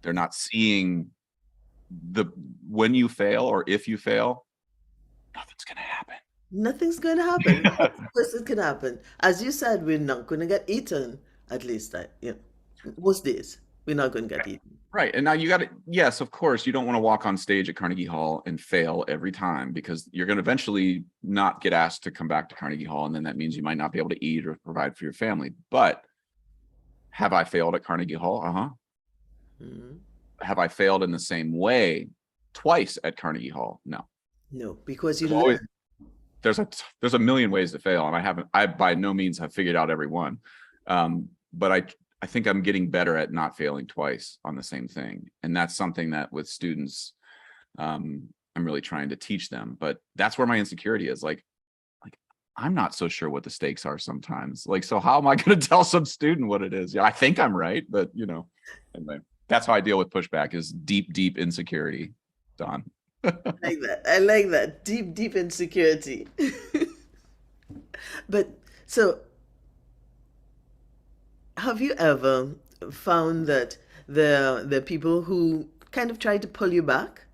They're not seeing the, when you fail or if you fail, nothing's going to happen. Nothing's going to happen. Of course, it can happen. As you said, we're not going to get eaten. At least, most days we're not going to get eaten. Right. And now you got to, yes, of course, you don't want to walk on stage at Carnegie Hall and fail every time, because you're going to eventually not get asked to come back to Carnegie Hall. And then that means you might not be able to eat or provide for your family. But have I failed at Carnegie Hall? Uh-huh. Mhm. Have I failed in the same way twice at Carnegie Hall? No. No, because you There's always, learn. there's a million ways to fail, and I by no means have figured out every one. But I think I'm getting better at not failing twice on the same thing. And that's something that with students, I'm really trying to teach them. But that's where my insecurity is. Like I'm not so sure what the stakes are sometimes. Like, so how am I going to tell some student what it is? Yeah, I think I'm right, but you know, anyway, that's how I deal with pushback, is deep, deep insecurity, Don. Like that. I like that. Deep, deep insecurity. But so, have you ever found that there are people who kind of try to pull you back?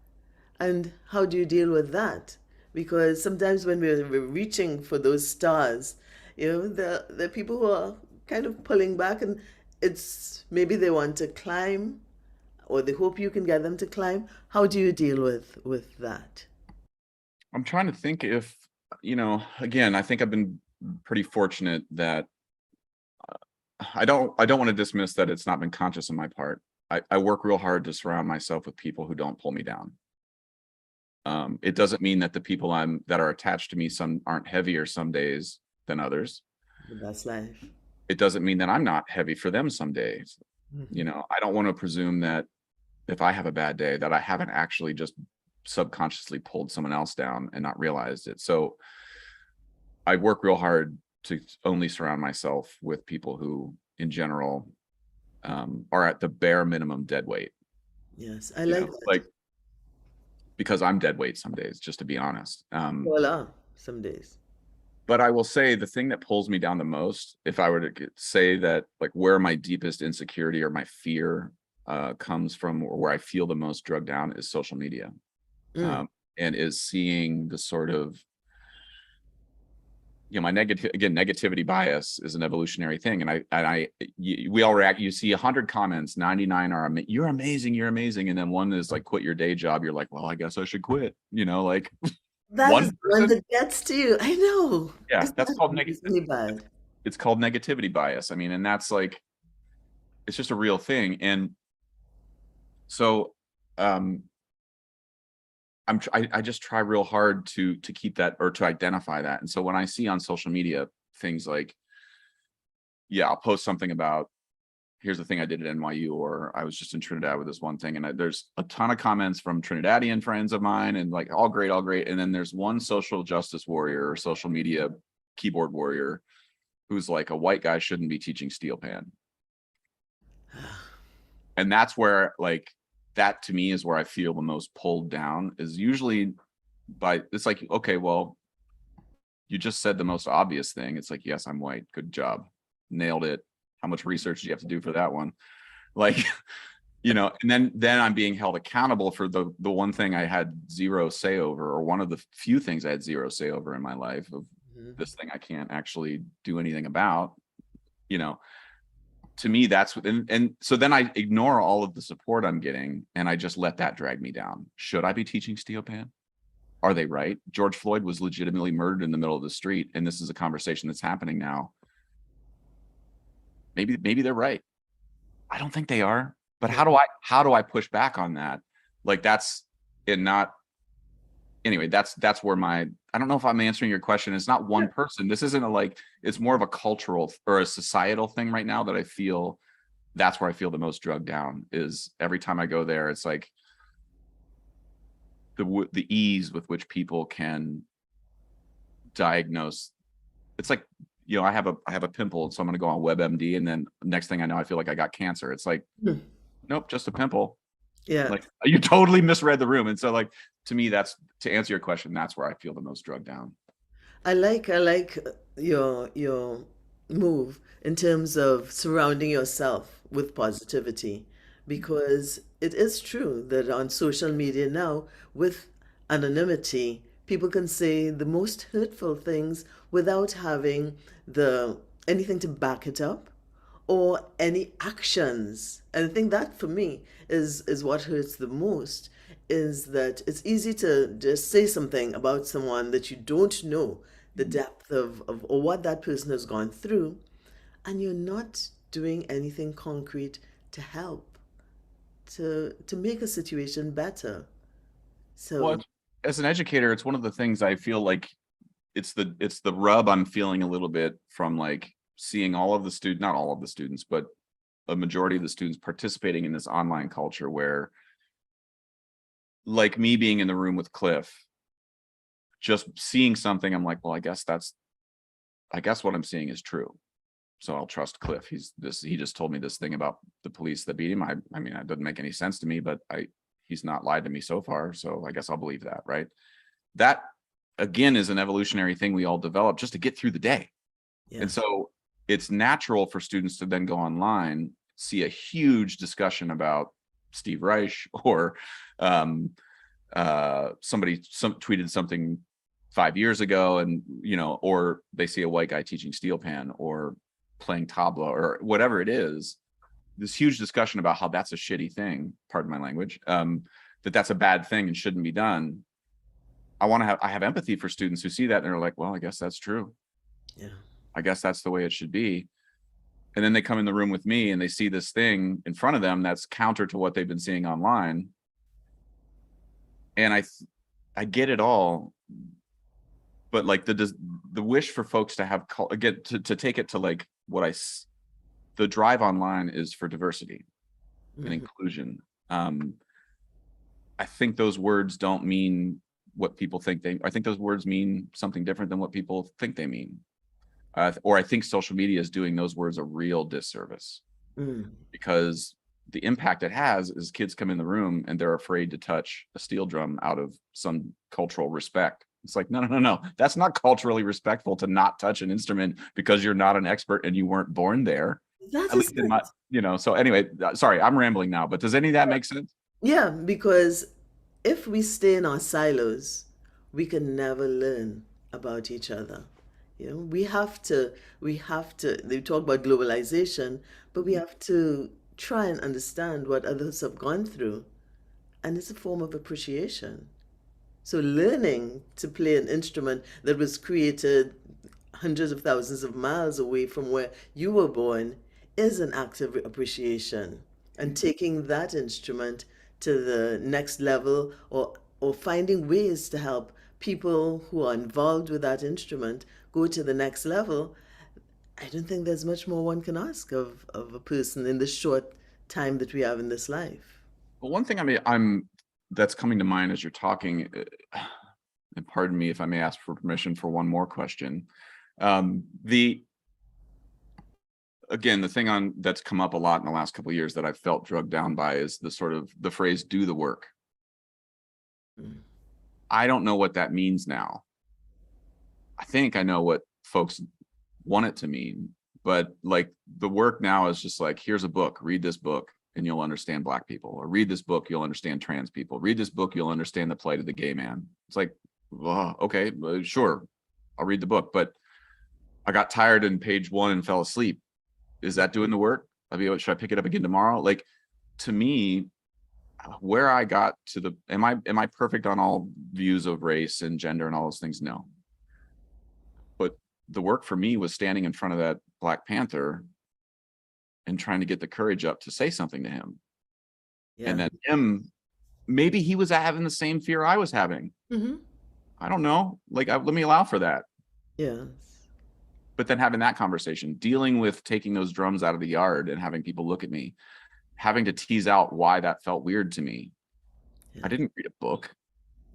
And how do you deal with that? Because sometimes when we're reaching for those stars, there are people who are kind of pulling back, and it's maybe they want to climb or they hope you can get them to climb. How do you deal with that? I'm trying to think if, you know, again, I think I've been pretty fortunate that I don't want to dismiss that it's not been conscious on my part. I work real hard to surround myself with people who don't pull me down. It doesn't mean that the people that are attached to me some aren't heavier some days than others. But that's life. It doesn't mean that I'm not heavy for them some days. You Mhm. know, I don't want to presume that if I have a bad day that I haven't actually just subconsciously pulled someone else down and not realized it. So I work real hard to only surround myself with people who in general are at the bare minimum dead weight, Yes, I you like know, that. like, because I'm dead weight some days, just to be honest. Voila, some days. But I will say the thing that pulls me down the most, if I were to say that, like, where my deepest insecurity or my fear comes from, or where I feel the most drugged down, is social media. Mm. And is seeing the sort of, you know, my negativity bias is an evolutionary thing. And we all react, you see 100 comments, 99 are, you're amazing, you're amazing. And then one is like, quit your day job. You're like, well, I guess I should quit, you know, like That is one the one person. that gets to you. I know. Yeah, It's that's not called easily bad. it's called negativity bias. I mean, and that's like, it's just a real thing. And so I just try real hard to keep that or to identify that. And so when I see on social media things like, yeah, I'll post something about, here's the thing I did at NYU, or I was just in Trinidad with this one thing, and there's a ton of comments from Trinidadian friends of mine, and like all great, all great. And then there's one social justice warrior or social media keyboard warrior who's like, a white guy shouldn't be teaching steel pan. And that's where, like, that to me is where I feel the most pulled down, is usually by, it's like, okay, well, you just said the most obvious thing. It's like, yes, I'm white. Good job. Nailed it. How much research do you have to do for that one? Like, and then I'm being held accountable for the one thing I had zero say over, or one of the few things I had zero say over in my life, of this thing I can't actually do anything about. To me, that's what, and so then I ignore all of the support I'm getting, and I just let that drag me down. Should I be teaching steel pan? Are they right? George Floyd was legitimately murdered in the middle of the street, and this is a conversation that's happening now. Maybe they're right. I don't think they are. But how do I push back on that? Like, that's it. Not anyway. That's where my, I don't know if I'm answering your question. It's not one person. This isn't it's more of a cultural or a societal thing right now that I feel. That's where I feel the most drugged down, is every time I go there. It's like the ease with which people can diagnose. It's like, I have a pimple, so I'm going to go on WebMD, and then next thing I know, I feel like I got cancer. It's like, nope, just a pimple. Yeah. Like, you totally misread the room. And so, like, to me, that's, to answer your question, that's where I feel the most drugged down. I like your move in terms of surrounding yourself with positivity, because it is true that on social media now, with anonymity, people can say the most hurtful things without having the anything to back it up, or any actions. And I think that for me is what hurts the most, is that it's easy to just say something about someone that you don't know the depth of or what that person has gone through, and you're not doing anything concrete to help, to make a situation better. Well, So as an educator, it's one of the things I feel like it's the rub I'm feeling a little bit from, like, seeing all of the students, not all of the students, but a majority of the students participating in this online culture where, like me being in the room with Cliff, just seeing something, I'm like, well, I guess what I'm seeing is true. So I'll trust Cliff. He just told me this thing about the police that beat him. I mean, it doesn't make any sense to me, but he's not lied to me so far. So I guess I'll believe that, right? That, again, is an evolutionary thing we all develop just to get through the day. yeah. And so it's natural for students to then go online, see a huge discussion about Steve Reich, or somebody tweeted something 5 years ago, and or they see a white guy teaching steel pan or playing tabla or whatever it is, this huge discussion about how that's a shitty thing, pardon my language, that's a bad thing and shouldn't be done. I have empathy for students who see that and they're like, well, I guess that's true. Yeah. I guess that's the way it should be. And then they come in the room with me and they see this thing in front of them that's counter to what they've been seeing online. And I get it all, but like the wish for folks to have, again, to take it to like the drive online is for diversity and inclusion. I think those words don't mean what people think I think those words mean something different than what people think they mean. Or I think social media is doing those words a real disservice, because the impact it has is kids come in the room and they're afraid to touch a steel drum out of some cultural respect. It's like, no. That's not culturally respectful to not touch an instrument because you're not an expert and you weren't born there. That At is least in my, so anyway, sorry, I'm rambling now, but does any of that make sense? Yeah, because if we stay in our silos, we can never learn about each other. We have to, they talk about globalization, but we have to try and understand what others have gone through. And it's a form of appreciation. So learning to play an instrument that was created hundreds of thousands of miles away from where you were born is an act of appreciation. And taking that instrument to the next level, or or finding ways to help people who are involved with that instrument go to the next level, I don't think there's much more one can ask of a person in the short time that we have in this life. Well, one thing I'm that's coming to mind as you're talking, and pardon me if I may ask for permission for one more question. The Again, the thing that's come up a lot in the last couple of years that I've felt drugged down by is the sort of the phrase "do the work." Mm. I don't know what that means now. I think I know what folks want it to mean, but like the work now is just like, here's a book, read this book and you'll understand Black people, or read this book, you'll understand trans people, read this book, you'll understand the plight of the gay man. It's like, well, okay, sure, I'll read the book, but I got tired in page 1 and fell asleep. Is that doing the work? I mean, should I pick it up again tomorrow? Like, to me, where I got to the, am I perfect on all views of race and gender and all those things? No. But the work for me was standing in front of that Black Panther and trying to get the courage up to say something to him. Yeah. And then him, maybe he was having the same fear I was having. Mm-hmm. I don't know. Like, let me allow for that. Yes. But then having that conversation, dealing with taking those drums out of the yard and having people look at me, having to tease out why that felt weird to me. Yeah. I didn't read a book.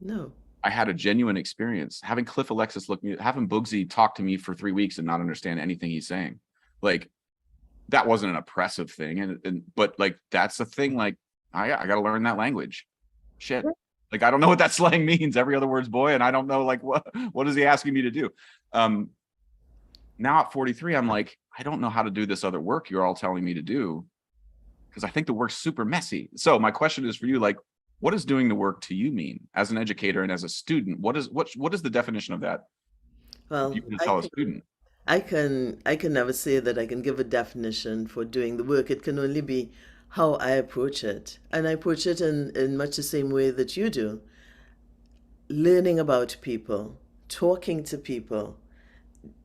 No. I had a genuine experience. Having Cliff Alexis look me, having Bugsy talk to me for 3 weeks and not understand anything he's saying. Like, that wasn't an oppressive thing. But like, that's the thing. Like, I got to learn that language. Shit. Like, I don't know what that slang means. Every other word's boy. And I don't know, like, what is he asking me to do? Now at 43, I'm like, I don't know how to do this other work you're all telling me to do, because I think the work's super messy. So my question is for you, like, what does doing the work to you mean as an educator and as a student? What is the definition of that? Well, You can tell a student. I can never say that I can give a definition for doing the work. It can only be how I approach it. And I approach it in much the same way that you do. Learning about people, talking to people,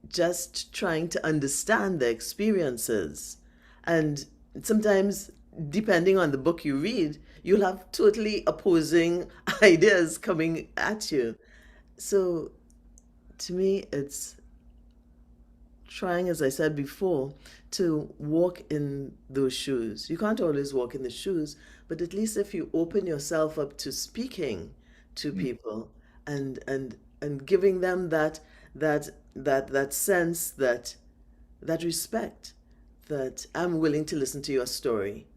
just trying to understand their experiences. And sometimes, depending on the book you read, you'll have totally opposing ideas coming at you. So to me, it's trying, as I said before, to walk in those shoes. You can't always walk in the shoes, but at least if you open yourself up to speaking to people and giving them that sense, that respect, that I'm willing to listen to your story.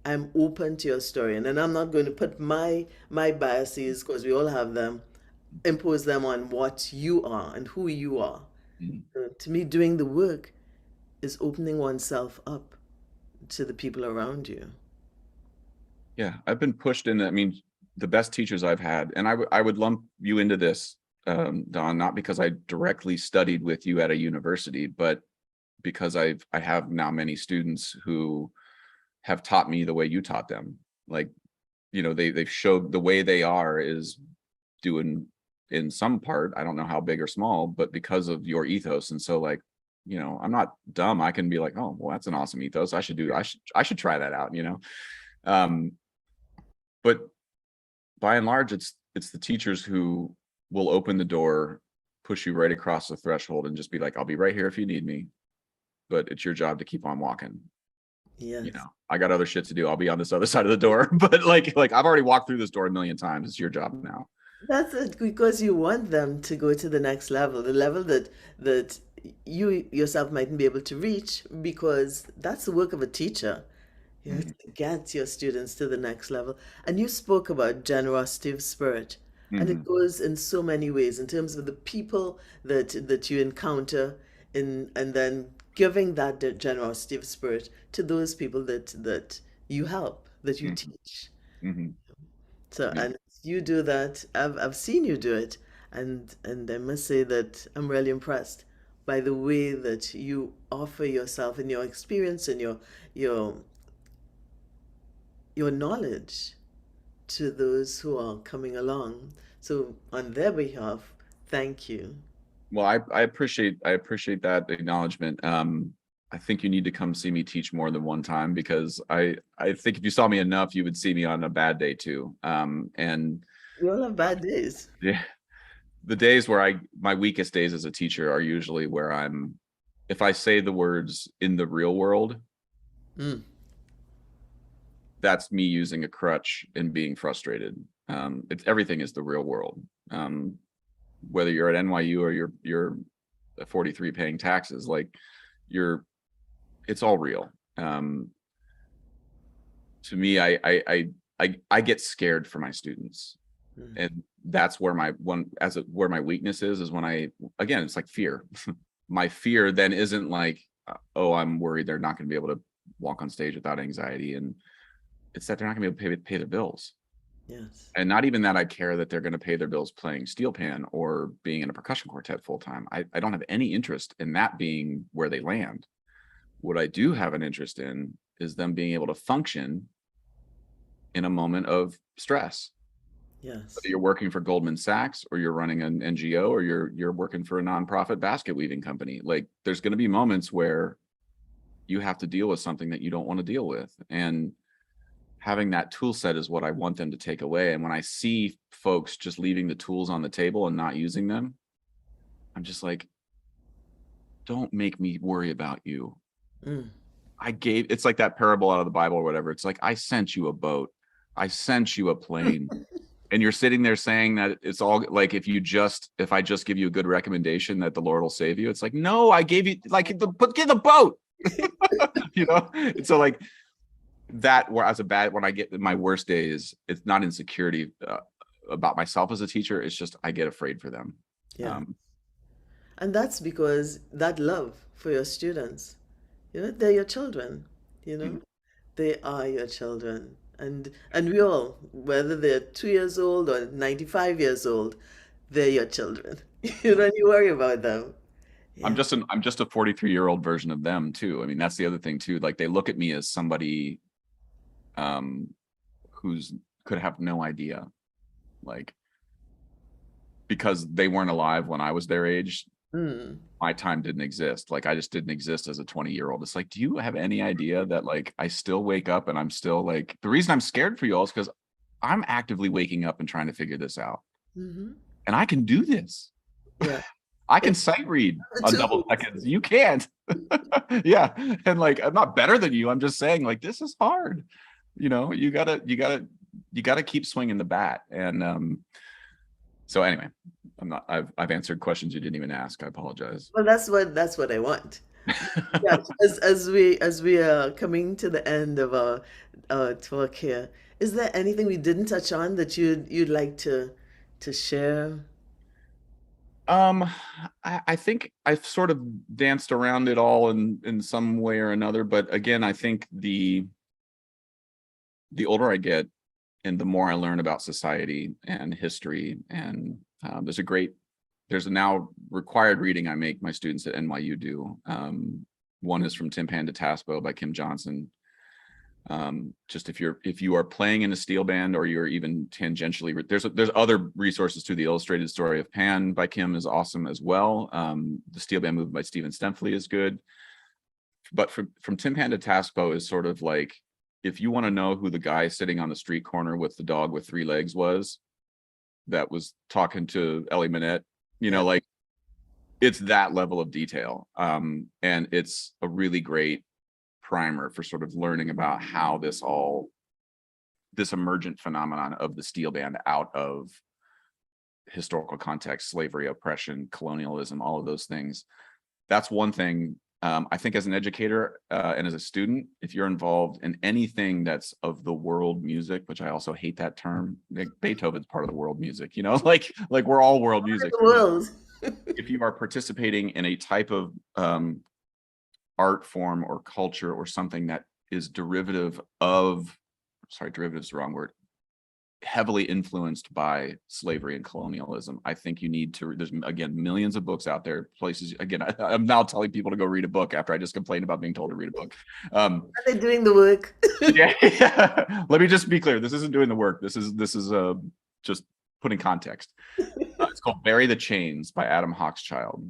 I'm open to your story, and then I'm not going to put my biases, because we all have them, impose them on what you are and who you are. So to me, doing the work is opening oneself up to the people around you. Yeah, I've been pushed in. I mean, the best teachers I've had, and I would lump you into this, Don, not because I directly studied with you at a university, but because I have now many students who have taught me the way you taught them. Like, you know, they've showed the way they are is doing, in some part, I don't know how big or small, but because of your ethos. And so, like, you know, I'm not dumb. I can be like, oh, well, that's an awesome ethos. I should try that out, you know? But by and large, it's the teachers who will open the door, push you right across the threshold and just be like, I'll be right here if you need me, but it's your job to keep on walking. Yes. You know, I got other shit to do. I'll be on this other side of the door, but like I've already walked through this door a million times. It's your job now. That's it, because you want them to go to the next level, the level that you yourself mightn't be able to reach, because that's the work of a teacher. You have to get your students to the next level. And you spoke about generosity of spirit, and it Mm-hmm. goes in so many ways in terms of the people that you encounter, and then giving that generosity of spirit to those people that you help, that you Mm-hmm. teach. Mm-hmm. So, Yeah. and you do that. I've seen you do it, and I must say that I'm really impressed by the way that you offer yourself and your experience and your your knowledge to those who are coming along. So, on their behalf, thank you. Well, I appreciate that acknowledgement. I think you need to come see me teach more than one time, because I think if you saw me enough, you would see me on a bad day too. And We all have bad days. Yeah. The days where my weakest days as a teacher are usually where if I say the words in the real world, Mm, that's me using a crutch and being frustrated. Everything is the real world. Whether you're at NYU or you're 43 paying taxes, like it's all real. To me, I get scared for my students, mm, and that's where where my weakness is when again, it's like fear. My fear then isn't like, oh, I'm worried they're not going to be able to walk on stage without anxiety, and it's that they're not going to be able to pay their bills. yes. And not even that I care that they're going to pay their bills playing steel pan or being in a percussion quartet full time. I don't have any interest in that being where they land. What I do have an interest in is them being able to function in a moment of stress. Whether Yes. you're working for Goldman Sachs or you're running an NGO or you're working for a nonprofit basket weaving company, like there's going to be moments where you have to deal with something that you don't want to deal with. And having that tool set is what I want them to take away. And when I see folks just leaving the tools on the table and not using them, I'm just like, don't make me worry about you. Mm. It's like that parable out of the Bible or whatever. It's like, I sent you a boat, I sent you a plane. And you're sitting there saying that it's all like, if I just give you a good recommendation that the Lord will save you. It's like, no, I gave you like get the boat, And so like that, where when I get my worst days, it's not insecurity about myself as a teacher. It's just, I get afraid for them. Yeah. Um, And that's because that love for your students, they're your children, you know, they are your children. And we all, whether they're 2 years old or 95 years old, they're your children. You don't need to worry about them. Yeah. I'm just a 43-year-old version of them too. I mean, that's the other thing too. Like they look at me as somebody um, who's could have no idea, like because they weren't alive when I was their age. Mm. My time didn't exist. Like I just didn't exist as a 20-year-old. It's like, do you have any idea that like I still wake up and I'm still like, the reason I'm scared for you all is because I'm actively waking up and trying to figure this out. Mm-hmm. And I can do this. Yeah. I can sight read The on double tools. seconds. You can't. Yeah. And like, I'm not better than you. I'm just saying like, this is hard. You gotta keep swinging the bat. And so anyway, I've answered questions you didn't even ask. I apologize. Well, that's what I want. Yeah, as we are coming to the end of our talk here, is there anything we didn't touch on that you'd like to share? Um, I think I've sort of danced around it all in some way or another, but again, I think the older I get and the more I learn about society and history, and there's a now required reading I make my students at NYU do. One is from Timpan to Taspo by Kim Johnson. Just if you are playing in a steel band or you're even tangentially, there's other resources too. The Illustrated Story of Pan by Kim is awesome as well. The Steel Band Movement by Stephen Stempley is good. But from Timpan to Taspo is sort of like, if you want to know who the guy sitting on the street corner with the dog with 3 legs was, that was talking to Ellie Minette, Yeah. like it's that level of detail. And it's a really great primer for sort of learning about how this emergent phenomenon of the steel band out of historical context, slavery, oppression, colonialism, all of those things. That's one thing. I think as an educator and as a student, if you're involved in anything that's of the world music, which I also hate that term, like Beethoven's part of the world music, like we're all world music. The world. If you are participating in a type of art form or culture or something that is derivative is the wrong word, heavily influenced by slavery and colonialism, I think you need to, there's again millions of books out there, places, again, I'm now telling people to go read a book after I just complained about being told to read a book. Are they doing the work? Yeah. Let me just be clear, this isn't doing the work, this is just putting context. It's called Bury the Chains by Adam Hawkschild.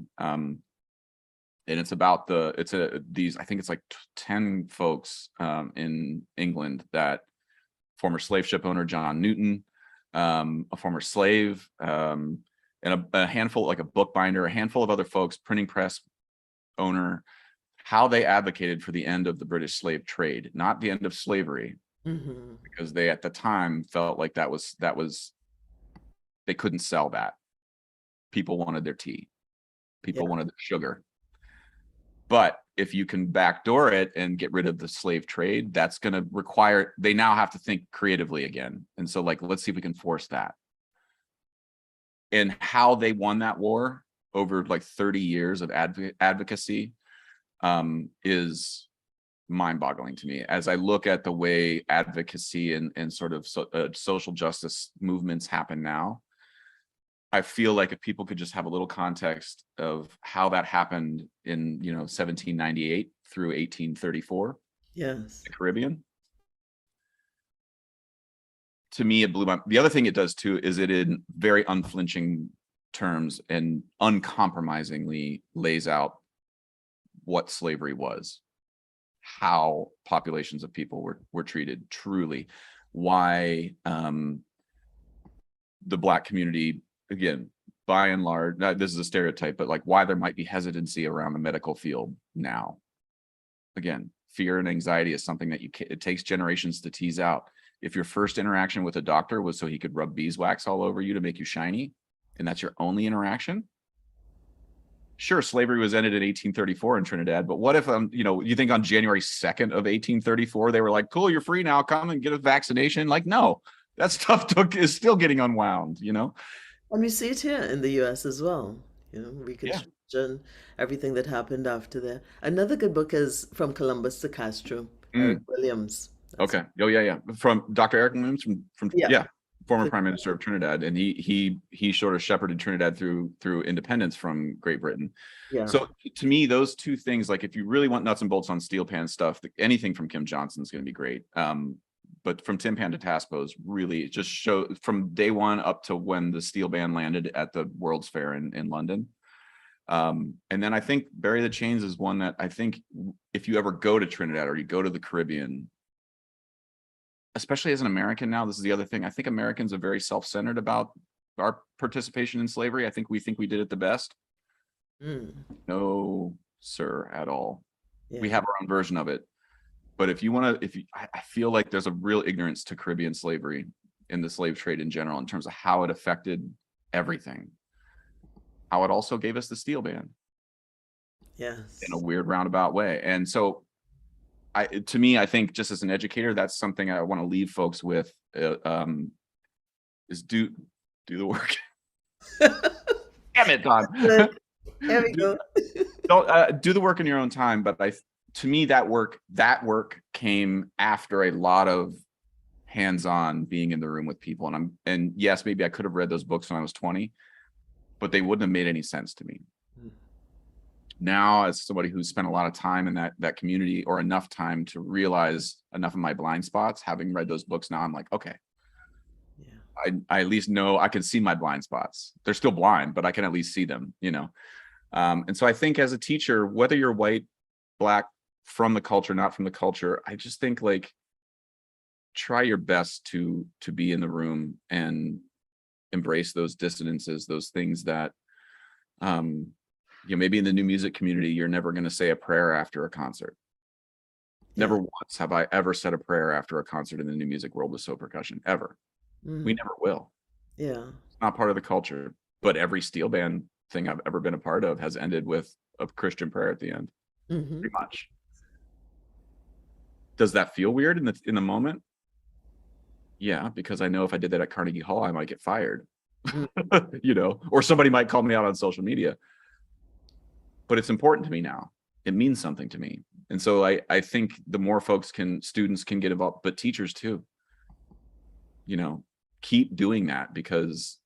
And it's about I think it's like 10 folks in England, that former slave ship owner John Newton, a former slave, and a handful, like a bookbinder, a handful of other folks, printing press owner, how they advocated for the end of the British slave trade, not the end of slavery, because they at the time felt like that was they couldn't sell that. People wanted their tea. People wanted their sugar. But if you can backdoor it and get rid of the slave trade, that's going to require, they now have to think creatively again. And so, like, let's see if we can force that. And how they won that war over like 30 years of advocacy is mind-boggling to me. As I look at the way advocacy and sort of social justice movements happen now, I feel like if people could just have a little context of how that happened in 1798 through 1834, yes, the Caribbean. To me, it blew my. The other thing it does too is it in very unflinching terms and uncompromisingly lays out what slavery was, how populations of people were treated truly, why the Black community, again, by and large, this is a stereotype, but like why there might be hesitancy around the medical field now. Again, fear and anxiety is something that it takes generations to tease out. If your first interaction with a doctor was so he could rub beeswax all over you to make you shiny, and that's your only interaction, sure, slavery was ended in 1834 in Trinidad, but what if you think on January 2nd of 1834 they were like, cool, you're free now, come and get a vaccination? Like, no, that stuff is still getting unwound. And we see it here in the US as well. Reconstruction, everything that happened after that. Another good book is From Columbus to Castro, Eric Williams. Okay. Oh yeah. From Dr. Eric Williams from former Prime Minister of Trinidad, and he sort of shepherded Trinidad through independence from Great Britain. Yeah. So to me, those two things, like if you really want nuts and bolts on steel pan stuff, anything from Kim Johnson is going to be great. But from Tin Pan to Taspo's really just show from day one up to when the steel band landed at the World's Fair in London. And then I think Bury the Chains is one that I think if you ever go to Trinidad or you go to the Caribbean, especially as an American now, this is the other thing. I think Americans are very self-centered about our participation in slavery. I think we did it the best. No, sir, at all. Yeah. We have our own version of it. But I feel like there's a real ignorance to Caribbean slavery and the slave trade in general in terms of how it affected everything. How it also gave us the steel band. Yes. In a weird roundabout way. And so to me, I think just as an educator, that's something I want to leave folks with is do the work. Damn it, Don. There we go. Don't do the work in your own time. But to me, that work came after a lot of hands-on being in the room with people. And yes, maybe I could have read those books when I was 20, but they wouldn't have made any sense to me. Now, as somebody who's spent a lot of time in that community, or enough time to realize enough of my blind spots, having read those books now, I'm like, okay, I at least know I can see my blind spots. They're still blind, but I can at least see them, And so I think as a teacher, whether you're white, Black, from the culture, not from the culture, I just think like try your best to be in the room and embrace those dissonances, those things that maybe in the new music community, you're never going to say a prayer after a concert. Never once have I ever said a prayer after a concert in the new music world with Sō Percussion, ever. We never will. Yeah. It's not part of the culture, but every steel band thing I've ever been a part of has ended with a Christian prayer at the end. Pretty much. Does that feel weird in the moment? Yeah, because I know if I did that at Carnegie Hall, I might get fired, or somebody might call me out on social media. But it's important to me now. It means something to me. And so I think the more students can get involved, but teachers too, keep doing that, because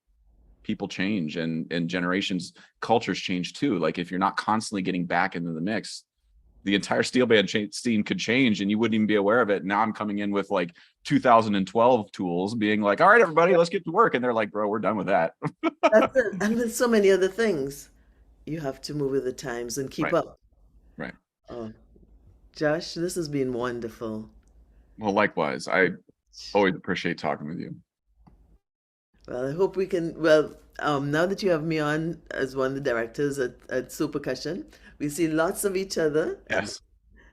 people change and generations, cultures change too. Like if you're not constantly getting back into the mix, the entire steel band scene could change and you wouldn't even be aware of it. Now I'm coming in with like 2012 tools being like, all right, everybody, let's get to work. And they're like, bro, we're done with that. That's it. And with so many other things, you have to move with the times and keep up. Right. Oh, Josh, this has been wonderful. Well, likewise. I always appreciate talking with you. Well, I hope we can. Well, now that you have me on as one of the directors at Sō Percussion, we see lots of each other, and Yes.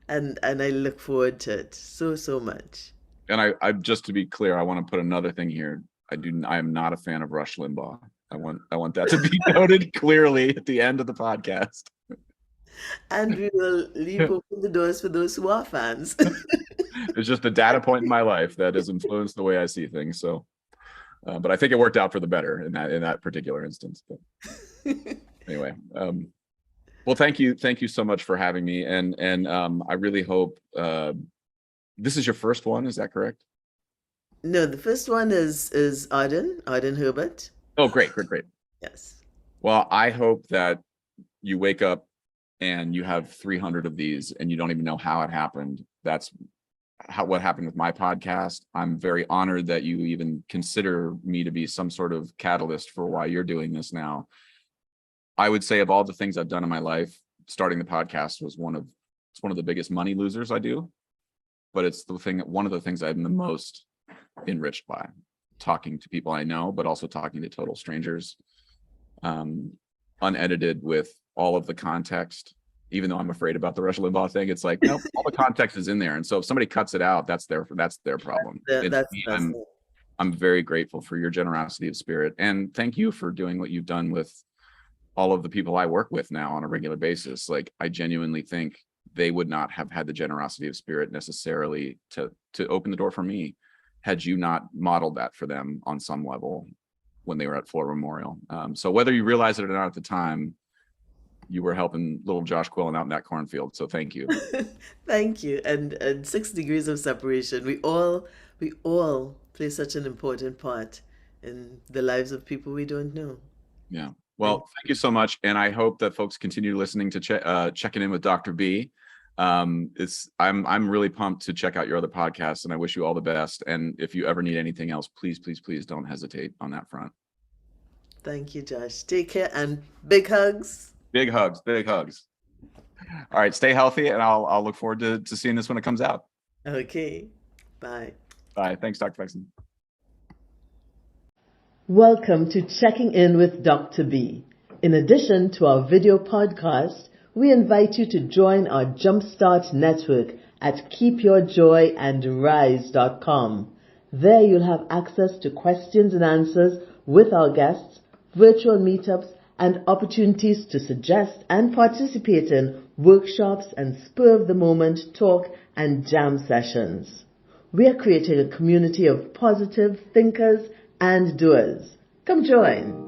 and I look forward to it so much. And I just to be clear, I want to put another thing here. I am not a fan of Rush Limbaugh. I want that to be noted clearly at the end of the podcast. And we will leave open the doors for those who are fans. It's just a data point in my life that has influenced the way I see things. So, but I think it worked out for the better in that particular instance. But anyway, well, thank you so much for having me, and I really hope this is your first one. Is that correct? No, the first one is Arden Herbert. Oh, great. Yes. Well, I hope that you wake up and you have 300 of these and you don't even know how it happened. That's what happened with my podcast. I'm very honored that you even consider me to be some sort of catalyst for why you're doing this now. I would say of all the things I've done in my life, starting the podcast was one of the biggest money losers I do, but it's one of the things I'm the most enriched by, talking to people I know, but also talking to total strangers, unedited with all of the context. Even though I'm afraid about the Rush Limbaugh thing, it's like, nope, all the context is in there. And so if somebody cuts it out, that's their problem. I'm very grateful for your generosity of spirit. And thank you for doing what you've done with all of the people I work with now on a regular basis. Like, I genuinely think they would not have had the generosity of spirit necessarily to open the door for me had you not modeled that for them on some level when they were at Florida Memorial. So whether you realize it or not at the time, you were helping little Josh Quillen out in that cornfield. So thank you. Thank you. And 6 degrees of separation. We all play such an important part in the lives of people we don't know. Yeah. Well, thank you so much. And I hope that folks continue listening to Checking In with Dr. B. I'm really pumped to check out your other podcasts, and I wish you all the best. And if you ever need anything else, please don't hesitate on that front. Thank you, Josh. Take care and big hugs. Big hugs. All right, stay healthy, and I'll look forward to seeing this when it comes out. Okay. Bye. Bye. Thanks, Dr. Fexen. Welcome to Checking In with Dr. B. In addition to our video podcast, we invite you to join our Jumpstart network at keepyourjoyandrise.com. There you'll have access to questions and answers with our guests, virtual meetups, and opportunities to suggest and participate in workshops and spur-of-the-moment talk and jam sessions. We are creating a community of positive thinkers and doers. Come join.